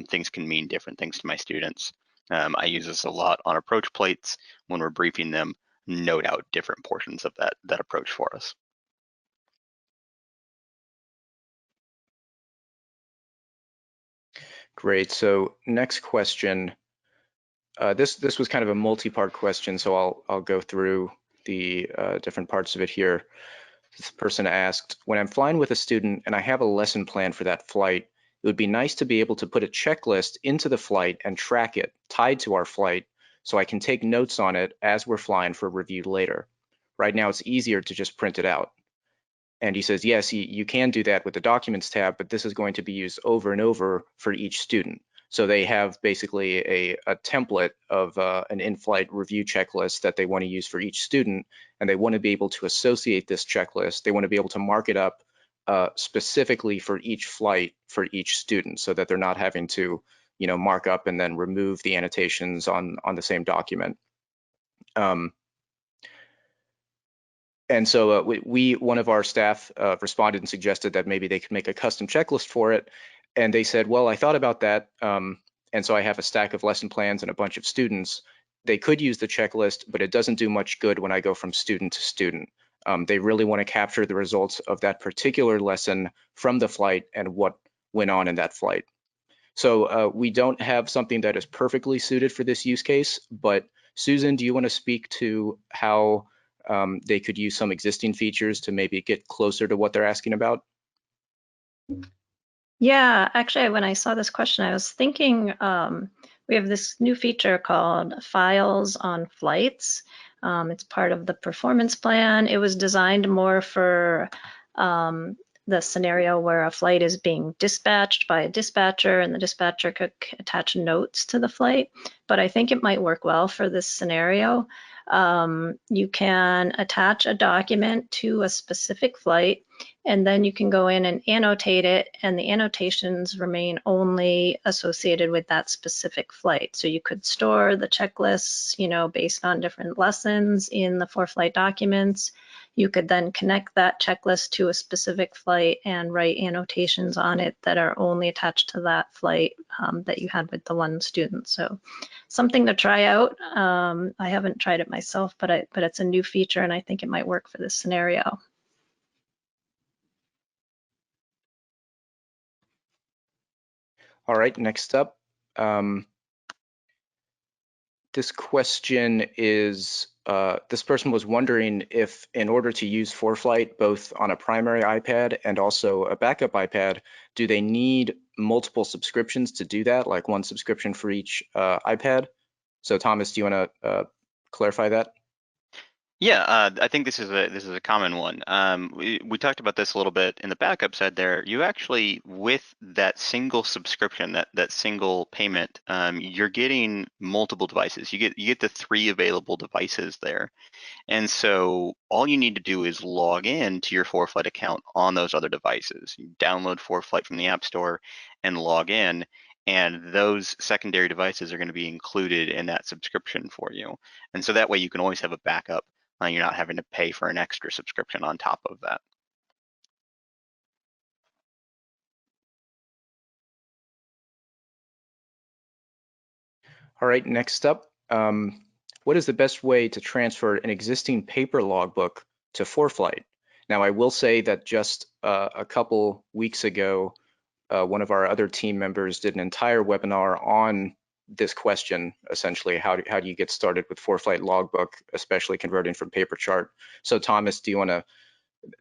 Things can mean different things to my students. I use this a lot on approach plates when we're briefing them, note out different portions of that approach for us. Great. So next question. This was kind of a multi-part question, so I'll go through the different parts of it here. This person asked, when I'm flying with a student and I have a lesson plan for that flight, it would be nice to be able to put a checklist into the flight and track it, tied to our flight, so I can take notes on it as we're flying for review later. Right now, it's easier to just print it out. And he says, yes, you can do that with the Documents tab, but this is going to be used over and over for each student. So they have basically a template of an in-flight review checklist that they want to use for each student, and they want to be able to associate this checklist. They want to be able to mark it up specifically for each flight for each student so that they're not having to mark up and then remove the annotations on the same document. And so one of our staff responded and suggested that maybe they could make a custom checklist for it. And they said, well, I thought about that. And so I have a stack of lesson plans and a bunch of students. They could use the checklist, but it doesn't do much good when I go from student to student. They really want to capture the results of that particular lesson from the flight and what went on in that flight. So we don't have something that is perfectly suited for this use case, but Susan, do you want to speak to how they could use some existing features to maybe get closer to what they're asking about? Yeah, actually, when I saw this question, I was thinking we have this new feature called Files on Flights. It's part of the performance plan. It was designed more for the scenario where a flight is being dispatched by a dispatcher and the dispatcher could attach notes to the flight, but I think it might work well for this scenario. You can attach a document to a specific flight, and then you can go in and annotate it, and the annotations remain only associated with that specific flight. So you could store the checklists, based on different lessons in the ForeFlight documents. You could then connect that checklist to a specific flight and write annotations on it that are only attached to that flight that you had with the one student. So something to try out. I haven't tried it myself, but it's a new feature and I think it might work for this scenario. All right, next up. This question is, this person was wondering if in order to use ForeFlight both on a primary iPad and also a backup iPad, do they need multiple subscriptions to do that, like one subscription for each iPad? So Thomas, do you want to clarify that? Yeah, I think this is a common one. We talked about this a little bit in the backup side there. You actually, with that single subscription, that single payment, you're getting multiple devices. You get the 3 available devices there. And so all you need to do is log in to your ForeFlight account on those other devices. You download ForeFlight from the App Store and log in, and those secondary devices are going to be included in that subscription for you. And so that way you can always have a backup. You're not having to pay for an extra subscription on top of that. All right, next up, what is the best way to transfer an existing paper logbook to ForeFlight? Now, I will say that just a couple weeks ago, one of our other team members did an entire webinar on this question, essentially, how do you get started with ForeFlight logbook, especially converting from paper chart. So Thomas, do you want to,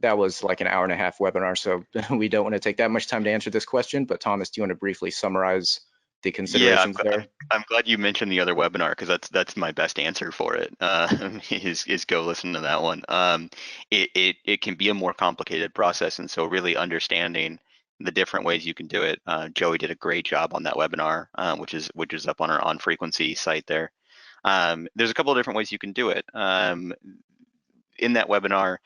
that was like an hour-and-a-half webinar, so we don't want to take that much time to answer this question, but Thomas, do you want to briefly summarize the considerations there? I'm glad you mentioned the other webinar, because that's my best answer for it. Is go listen to that one. It can be a more complicated process, and so really understanding the different ways you can do it. Joey did a great job on that webinar, which is up on our On Frequency site there. There's a couple of different ways you can do it. In that webinar,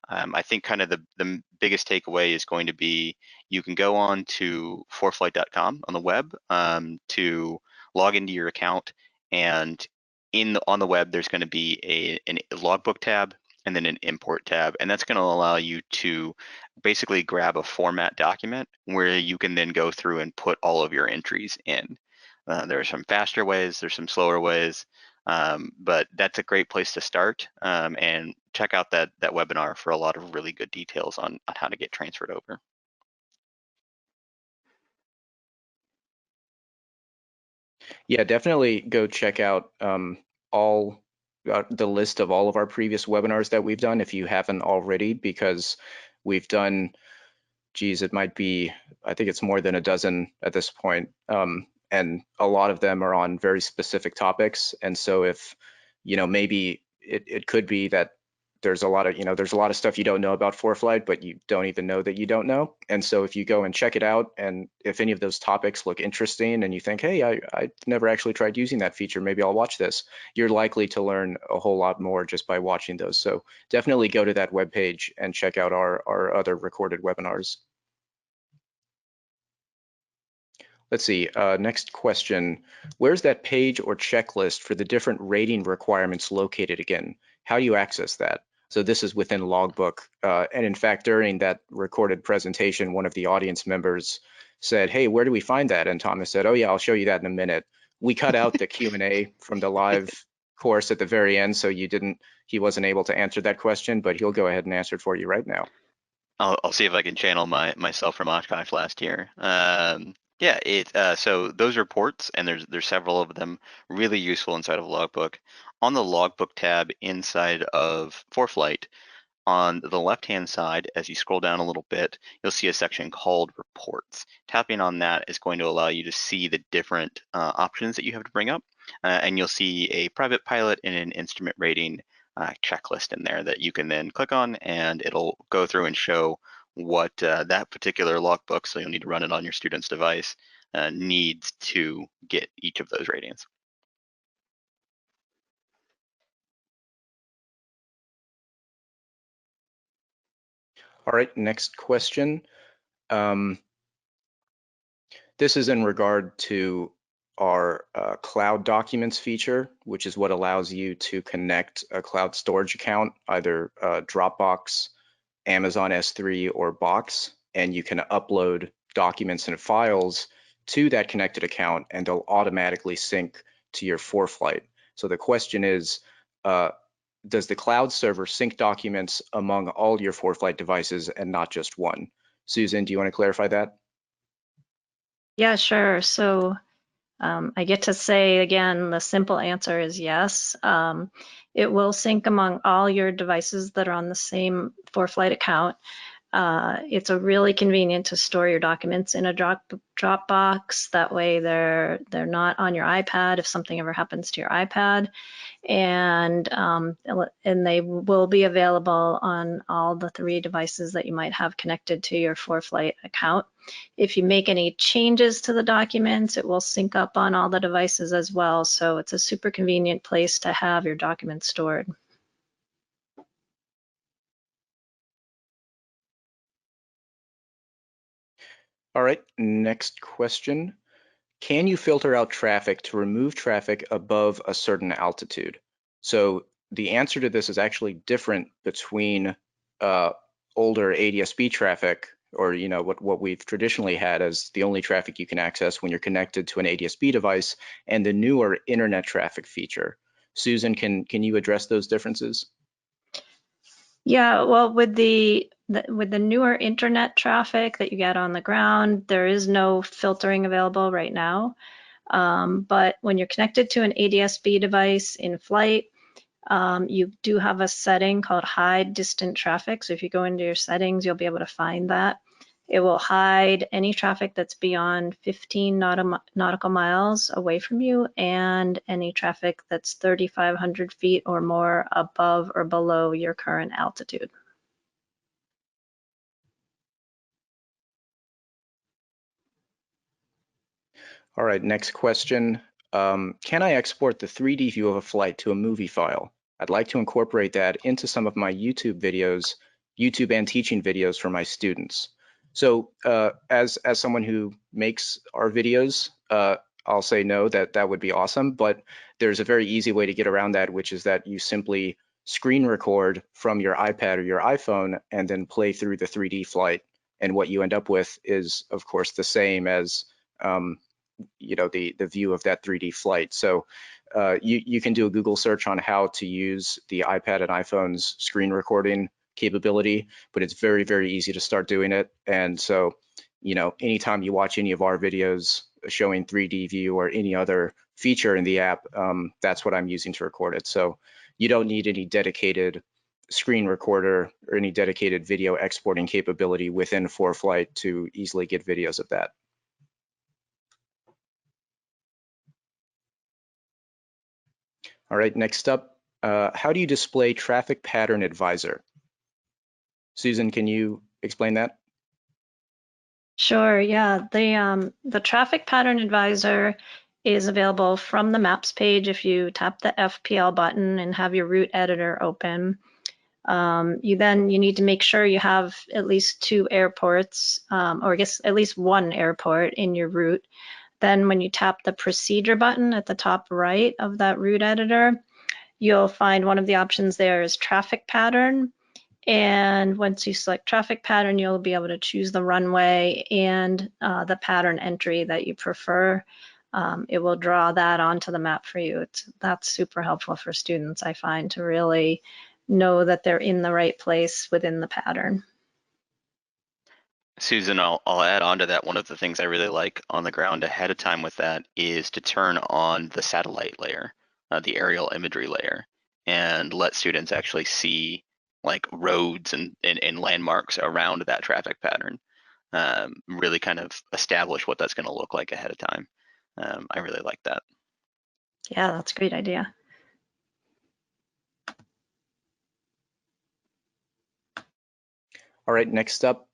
I think kind of the biggest takeaway is going to be you can go on to foreflight.com on the web to log into your account, and on the web there's going to be a logbook tab and then an import tab, and that's going to allow you to basically grab a format document where you can then go through and put all of your entries in. There are some faster ways, there's some slower ways, but that's a great place to start, and check out that webinar for a lot of really good details on how to get transferred over. Yeah, definitely go check out all the list of all of our previous webinars that we've done if you haven't already, because we've done, geez, it might be, I think it's more than a dozen at this point. And a lot of them are on very specific topics. And so if, maybe it could be that there's a lot of stuff you don't know about ForeFlight, but you don't even know that you don't know. And so if you go and check it out, and if any of those topics look interesting and you think, hey, I never actually tried using that feature, maybe I'll watch this, you're likely to learn a whole lot more just by watching those. So definitely go to that webpage and check out our other recorded webinars. Let's see, next question. Where's that page or checklist for the different rating requirements located again? How do you access that? So this is within Logbook. And in fact, during that recorded presentation, one of the audience members said, hey, where do we find that? And Thomas said, oh yeah, I'll show you that in a minute. We cut out the Q&A from the live course at the very end, so he wasn't able to answer that question, but he'll go ahead and answer it for you right now. I'll see if I can channel myself from Oshkosh last year. So those reports, and there's several of them, really useful inside of Logbook. On the Logbook tab inside of ForeFlight, on the left-hand side, as you scroll down a little bit, you'll see a section called Reports. Tapping on that is going to allow you to see the different options that you have to bring up, and you'll see a private pilot and an instrument rating checklist in there that you can then click on, and it'll go through and show what that particular logbook, so you'll need to run it on your student's device, needs to get each of those ratings. All right, next question. This is in regard to our cloud documents feature, which is what allows you to connect a cloud storage account, either Dropbox, Amazon S3, or Box, and you can upload documents and files to that connected account, and they'll automatically sync to your ForeFlight. So the question is, does the cloud server sync documents among all your ForeFlight devices and not just one? Susan, do you want to clarify that? Yeah, sure. So I get to say again, the simple answer is yes. It will sync among all your devices that are on the same ForeFlight account. It's a really convenient to store your documents in a Dropbox. That way they're not on your iPad if something ever happens to your iPad. And they will be available on all the 3 devices that you might have connected to your ForeFlight account. If you make any changes to the documents, it will sync up on all the devices as well. So it's a super convenient place to have your documents stored. All right, next question. Can you filter out traffic to remove traffic above a certain altitude? So the answer to this is actually different between older ADSB traffic, or what we've traditionally had as the only traffic you can access when you're connected to an ADSB device, and the newer internet traffic feature. Susan, can you address those differences? Yeah, well, with the newer internet traffic that you get on the ground, there is no filtering available right now. But when you're connected to an ADSB device in flight, you do have a setting called hide distant traffic. So if you go into your settings, you'll be able to find that. It will hide any traffic that's beyond 15 nautical miles away from you, and any traffic that's 3,500 feet or more above or below your current altitude. All right, next question. Can I export the 3D view of a flight to a movie file? I'd like to incorporate that into some of my YouTube videos, YouTube and teaching videos for my students. So as someone who makes our videos, I'll say no, that would be awesome, but there's a very easy way to get around that, which is that you simply screen record from your iPad or your iPhone and then play through the 3D flight. And what you end up with is, of course, the same as the view of that 3D flight. So you can do a Google search on how to use the iPad and iPhone's screen recording capability, but it's very, very easy to start doing it. And so, anytime you watch any of our videos showing 3D view or any other feature in the app, that's what I'm using to record it. So you don't need any dedicated screen recorder or any dedicated video exporting capability within ForeFlight to easily get videos of that. All right, next up, how do you display Traffic Pattern Advisor? Susan, can you explain that? Sure, yeah. The Traffic Pattern Advisor is available from the Maps page if you tap the FPL button and have your route editor open. You need to make sure you have at least 2 airports, or I guess at least 1 airport in your route. Then when you tap the procedure button at the top right of that route editor, you'll find one of the options there is traffic pattern. And once you select traffic pattern, you'll be able to choose the runway and the pattern entry that you prefer. It will draw that onto the map for you. That's super helpful for students, I find, to really know that they're in the right place within the pattern. Susan, I'll add on to that. One of the things I really like on the ground ahead of time with that is to turn on the satellite layer, the aerial imagery layer, and let students actually see like roads and landmarks around that traffic pattern. Really kind of establish what that's going to look like ahead of time. I really like that. Yeah, that's a great idea. All right, next up,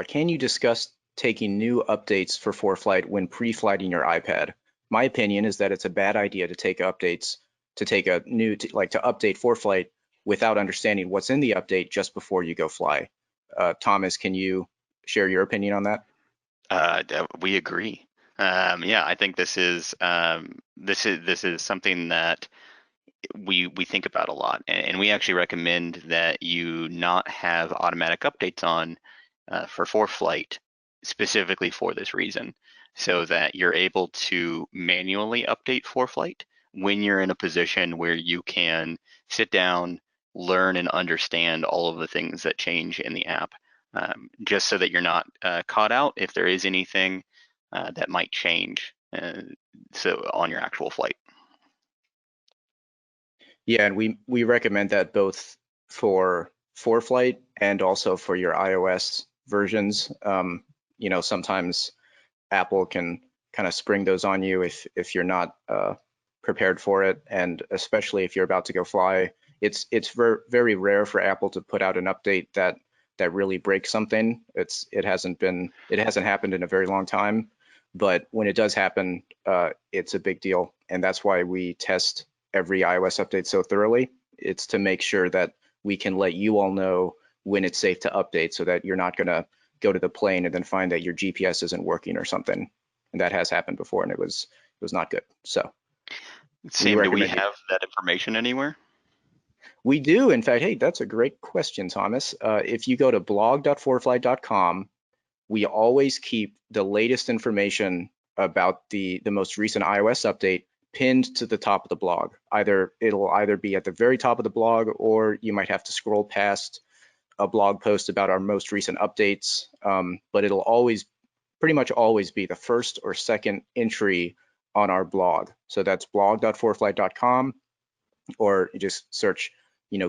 can you discuss taking new updates for ForeFlight when pre-flighting your iPad? My opinion is that it's a bad idea to take updates, to update ForeFlight without understanding what's in the update just before you go fly. Thomas, can you share your opinion on that? We agree. Yeah, I think this is something that we think about a lot, and we actually recommend that you not have automatic updates on for ForeFlight specifically for this reason, so that you're able to manually update ForeFlight when you're in a position where you can sit down, learn and understand all of the things that change in the app, just so that you're not caught out if there is anything that might change so on your actual flight. Yeah, and we recommend that both for ForeFlight and also for your iOS versions. You know, sometimes Apple can kind of spring those on you if you're not prepared for it, and especially if you're about to go fly. It's very rare for Apple to put out an update that really breaks something. It hasn't happened in a very long time, but when it does happen, it's a big deal, and that's why we test every iOS update so thoroughly. It's to make sure that we can let you all know when it's safe to update, so that you're not going to go to the plane and then find that your GPS isn't working or something. And that has happened before, and it was not good. So Sam, do we have that information anywhere? We do. In fact, hey, that's a great question, Thomas. If you go to blog.foreflight.com, we always keep the latest information about the most recent iOS update pinned to the top of the blog. It'll either be at the very top of the blog, or you might have to scroll past a blog post about our most recent updates. But it'll pretty much always be the first or second entry on our blog. So that's blog.foreflight.com, or you just search,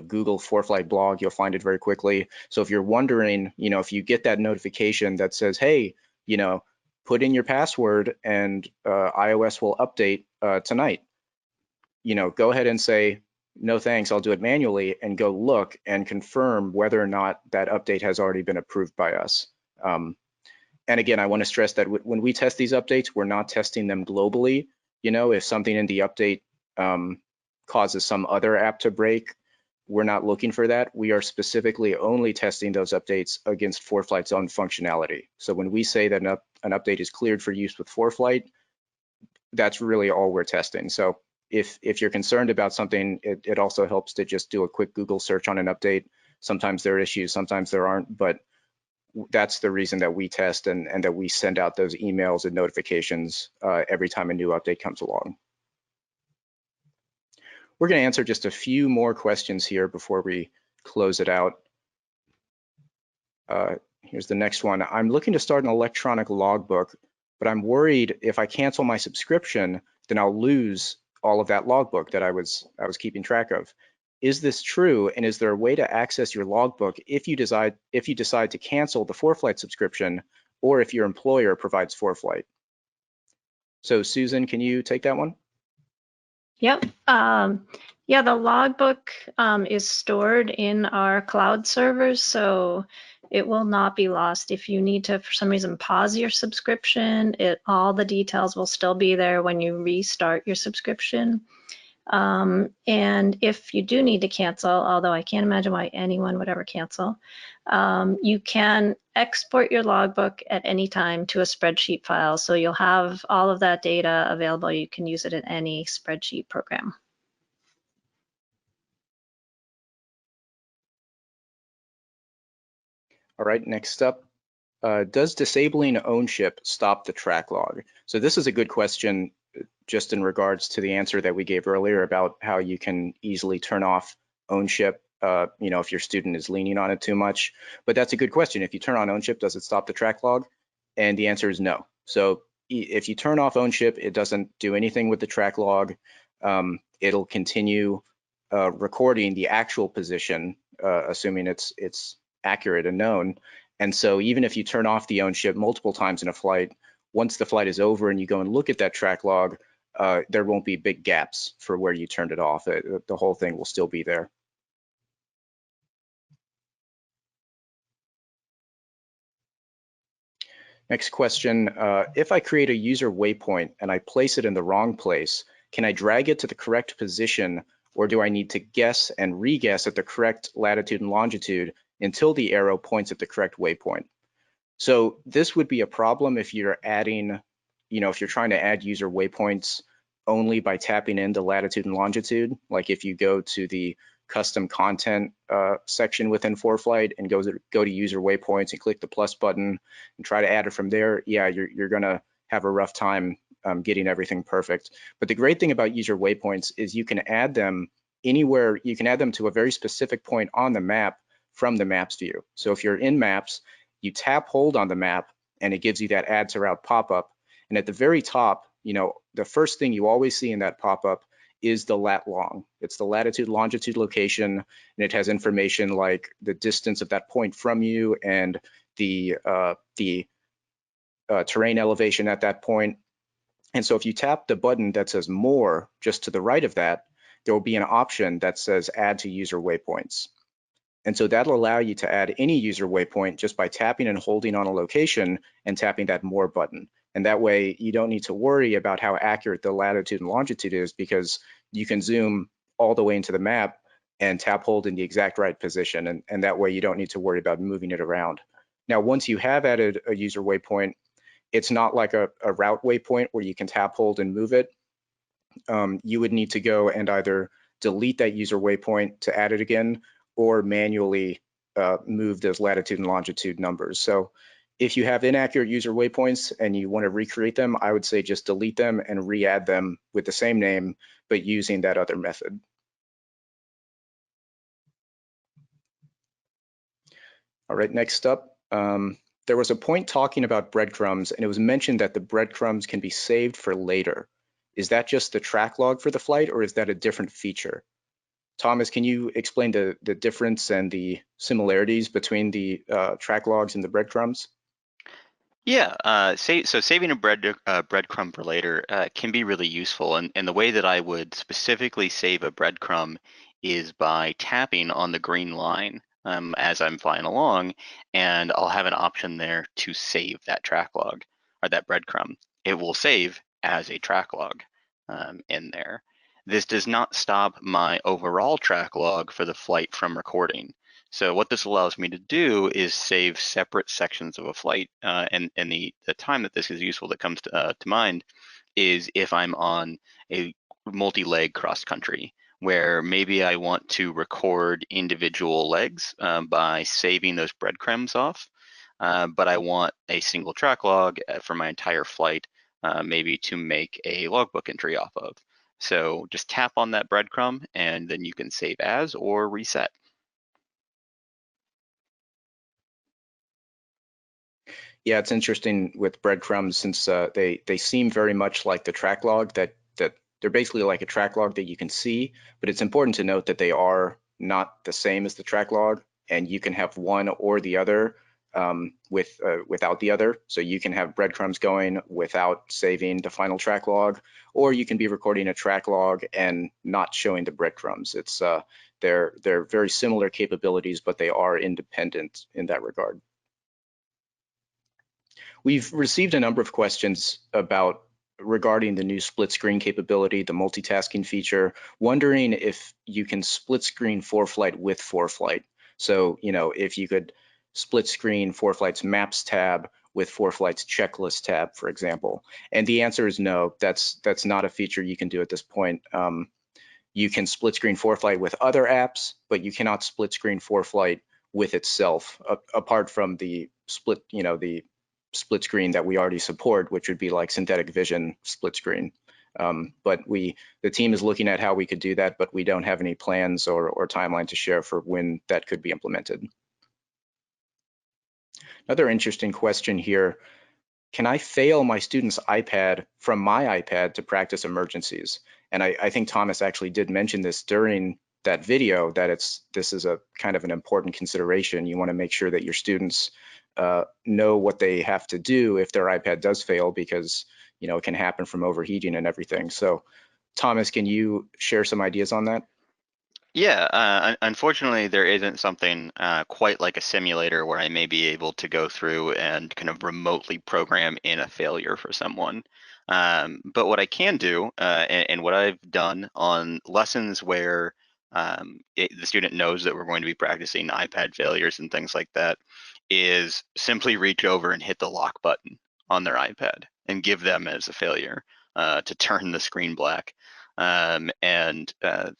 Google ForeFlight blog, you'll find it very quickly. So if you're wondering, if you get that notification that says, hey, put in your password and iOS will update tonight, go ahead and say, no thanks, I'll do it manually, and go look and confirm whether or not that update has already been approved by us. And again, I want to stress that when we test these updates, we're not testing them globally. If something in the update causes some other app to break, we're not looking for that. We are specifically only testing those updates against ForeFlight's own functionality. So when we say that an update is cleared for use with ForeFlight, that's really all we're testing. So if you're concerned about something, it also helps to just do a quick Google search on an update. Sometimes there are issues, sometimes there aren't, but that's the reason that we test and that we send out those emails and notifications every time a new update comes along. We're going to answer just a few more questions here before we close it out. Here's the next one. I'm looking to start an electronic logbook, but I'm worried if I cancel my subscription, then I'll lose all of that logbook that I was keeping track of. Is this true? And is there a way to access your logbook if you decide to cancel the ForeFlight subscription, or if your employer provides ForeFlight? So Susan, can you take that one? Yep. Yeah, the logbook is stored in our cloud servers, so it will not be lost. If you need to, for some reason, pause your subscription, all the details will still be there when you restart your subscription. And if you do need to cancel, although I can't imagine why anyone would ever cancel, you can export your logbook at any time to a spreadsheet file. So you'll have all of that data available. You can use it in any spreadsheet program. All right, next up, does disabling OwnShip stop the track log? So this is a good question just in regards to the answer that we gave earlier about how you can easily turn off OwnShip, you know, if your student is leaning on it too much. But that's a good question. If you turn on OwnShip, does it stop the track log? And the answer is no. So if you turn off OwnShip, it doesn't do anything with the track log. It'll continue recording the actual position, assuming it's accurate and known. And so even if you turn off the OwnShip multiple times in a flight, once the flight is over and you go and look at that track log, there won't be big gaps for where you turned it off. The whole thing will still be there. Next question, if I create a user waypoint and I place it in the wrong place, can I drag it to the correct position, or do I need to guess and re-guess at the correct latitude and longitude until the arrow points at the correct waypoint? So this would be a problem if you're adding, you know, if you're trying to add user waypoints only by tapping into latitude and longitude. Like if you go to the custom content section within ForeFlight and go to user waypoints and click the plus button and try to add it from there, yeah, you're gonna have a rough time getting everything perfect. But the great thing about user waypoints is you can add them anywhere. You can add them to a very specific point on the map from the maps view. So if you're in maps, you tap hold on the map and it gives you that add to route pop-up. And at the very top, you know, the first thing you always see in that pop-up is the lat long. It's the latitude, longitude location, and it has information like the distance of that point from you and the terrain elevation at that point. And so if you tap the button that says more just to the right of that, there will be an option that says add to user waypoints. And so that'll allow you to add any user waypoint just by tapping and holding on a location and tapping that more button. And that way you don't need to worry about how accurate the latitude and longitude is, because you can zoom all the way into the map and tap hold in the exact right position. And that way you don't need to worry about moving it around. Now, once you have added a user waypoint, it's not like a route waypoint where you can tap hold and move it. You would need to go and either delete that user waypoint to add it again, or manually move those latitude and longitude numbers. So if you have inaccurate user waypoints and you want to recreate them, I would say just delete them and re-add them with the same name, but using that other method. All right, next up, there was a point talking about breadcrumbs, and it was mentioned that the breadcrumbs can be saved for later. Is that just the track log for the flight, or is that a different feature? Thomas, can you explain the difference and the similarities between the track logs and the breadcrumbs? Yeah, so saving a breadcrumb for later can be really useful. And the way that I would specifically save a breadcrumb is by tapping on the green line as I'm flying along, and I'll have an option there to save that track log or that breadcrumb. It will save as a track log in there. This does not stop my overall track log for the flight from recording. So what this allows me to do is save separate sections of a flight, and the time that this is useful that comes to mind is if I'm on a multi-leg cross country, where maybe I want to record individual legs by saving those breadcrumbs off, but I want a single track log for my entire flight, maybe to make a logbook entry off of. So just tap on that breadcrumb and then you can save as or reset. Yeah, it's interesting with breadcrumbs, since they seem very much like the track log, that they're basically like a track log that you can see, but it's important to note that they are not the same as the track log, and you can have one or the other without the other. So you can have breadcrumbs going without saving the final track log, or you can be recording a track log and not showing the breadcrumbs. It's they're very similar capabilities, but they are independent in that regard. We've received a number of questions regarding the new split screen capability, the multitasking feature, wondering if you can split screen ForeFlight with ForeFlight. So, you know, if you could split screen ForeFlight's Maps tab with ForeFlight's Checklist tab, for example? And the answer is no, that's not a feature you can do at this point. You can split screen ForeFlight with other apps, but you cannot split screen ForeFlight with itself, apart from the split, the split screen that we already support, which would be like synthetic vision split screen. But the team is looking at how we could do that, but we don't have any plans or timeline to share for when that could be implemented. Another interesting question here. Can I fail my student's iPad from my iPad to practice emergencies? And I think Thomas actually did mention this during that video, that this is a kind of an important consideration. You want to make sure that your students know what they have to do if their iPad does fail, because it can happen from overheating and everything. So Thomas, can you share some ideas on that? Yeah, unfortunately, there isn't something quite like a simulator where I may be able to go through and kind of remotely program in a failure for someone. But what I can do, and what I've done on lessons where the student knows that we're going to be practicing iPad failures and things like that, is simply reach over and hit the lock button on their iPad and give them as a failure to turn the screen black.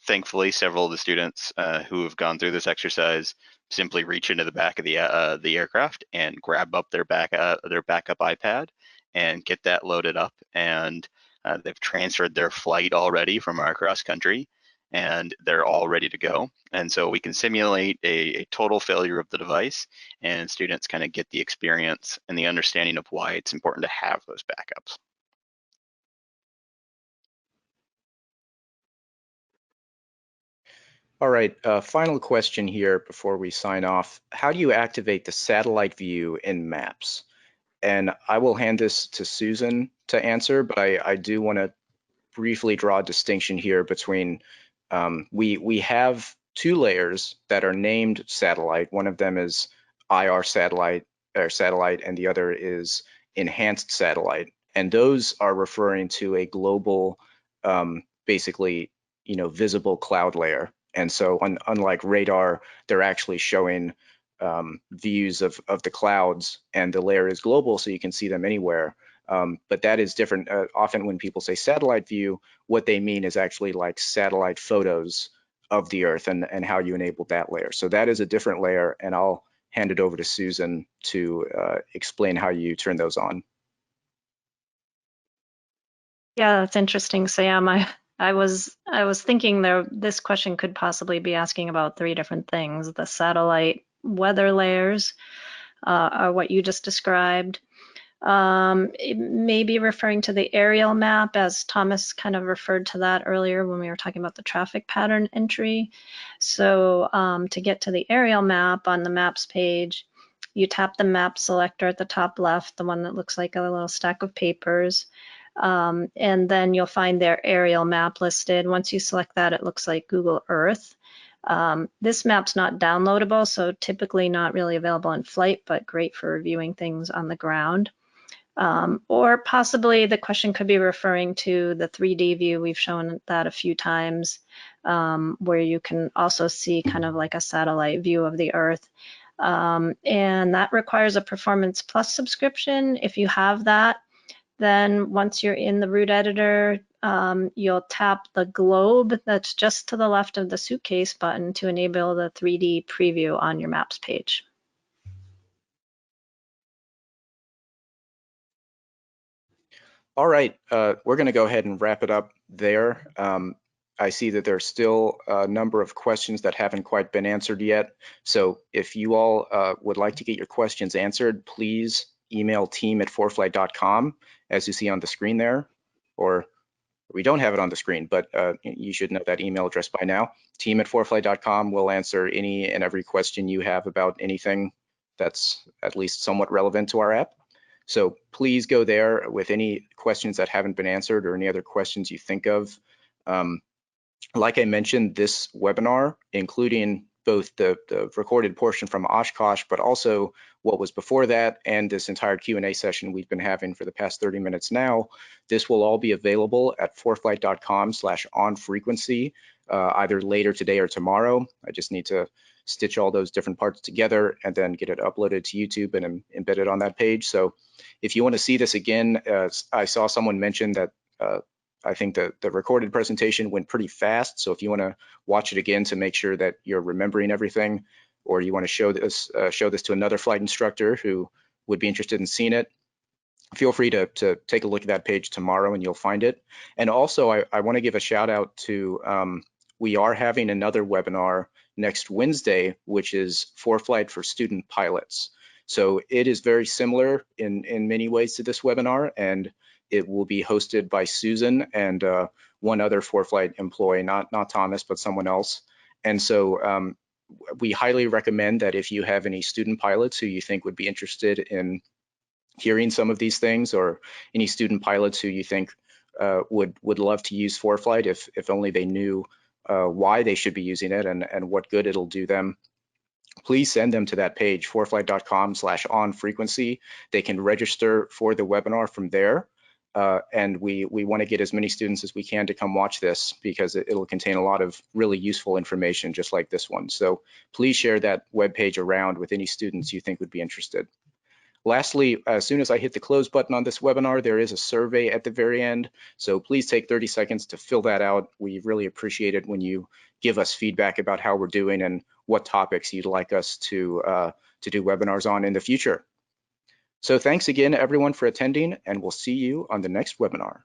Thankfully, several of the students who have gone through this exercise simply reach into the back of the aircraft and grab up their backup iPad and get that loaded up, and they've transferred their flight already from our cross country, and they're all ready to go. And so we can simulate a total failure of the device, and students kind of get the experience and the understanding of why it's important to have those backups. All right, final question here before we sign off. How do you activate the satellite view in Maps? And I will hand this to Susan to answer, but I do want to briefly draw a distinction here between, we have two layers that are named satellite. One of them is IR satellite, and the other is enhanced satellite. And those are referring to a global, basically, visible cloud layer. And so unlike radar, they're actually showing views of the clouds, and the layer is global, so you can see them anywhere. But that is different. Often when people say satellite view, what they mean is actually like satellite photos of the Earth and how you enable that layer. So that is a different layer, and I'll hand it over to Susan to explain how you turn those on. Yeah, that's interesting, Sam. I was thinking this question could possibly be asking about three different things. The satellite weather layers are what you just described. It may be referring to the aerial map, as Thomas kind of referred to that earlier when we were talking about the traffic pattern entry. So to get to the aerial map on the maps page, you tap the map selector at the top left, the one that looks like a little stack of papers. And then you'll find their aerial map listed. Once you select that, it looks like Google Earth. This map's not downloadable, so typically not really available in flight, but great for reviewing things on the ground. Or possibly the question could be referring to the 3D view. We've shown that a few times, where you can also see kind of like a satellite view of the Earth. And that requires a Performance Plus subscription. If you have that, then once you're in the route editor, you'll tap the globe that's just to the left of the suitcase button to enable the 3D preview on your maps page. All right, we're going to go ahead and wrap it up there. I see that there's still a number of questions that haven't quite been answered yet. So if you all would like to get your questions answered, please email team@foreflight.com, as you see on the screen there, or we don't have it on the screen, but you should know that email address by now. Team@foreflight.com will answer any and every question you have about anything that's at least somewhat relevant to our app. So please go there with any questions that haven't been answered or any other questions you think of. Like I mentioned, this webinar, including both the recorded portion from Oshkosh, but also what was before that, and this entire Q&A session we've been having for the past 30 minutes now, this will all be available at foreflight.com/onfrequency, either later today or tomorrow. I just need to stitch all those different parts together and then get it uploaded to YouTube and embed it on that page. So if you want to see this again, I saw someone mention that I think the recorded presentation went pretty fast. So if you want to watch it again to make sure that you're remembering everything, or you want to show this to another flight instructor who would be interested in seeing it, feel free to take a look at that page tomorrow and you'll find it. And also I want to give a shout out to, we are having another webinar next Wednesday, which is ForeFlight for student pilots. So it is very similar in many ways to this webinar, and it will be hosted by Susan and one other ForeFlight employee, not Thomas, but someone else. And so we highly recommend that if you have any student pilots who you think would be interested in hearing some of these things, or any student pilots who you think would love to use ForeFlight if only they knew why they should be using it and what good it'll do them, please send them to that page, foreflight.com/on-frequency. They can register for the webinar from there. And we want to get as many students as we can to come watch this, because it'll contain a lot of really useful information just like this one. So please share that webpage around with any students you think would be interested. Lastly, as soon as I hit the close button on this webinar, there is a survey at the very end. So please take 30 seconds to fill that out. We really appreciate it when you give us feedback about how we're doing and what topics you'd like us to do webinars on in the future. So thanks again, everyone, for attending, and we'll see you on the next webinar.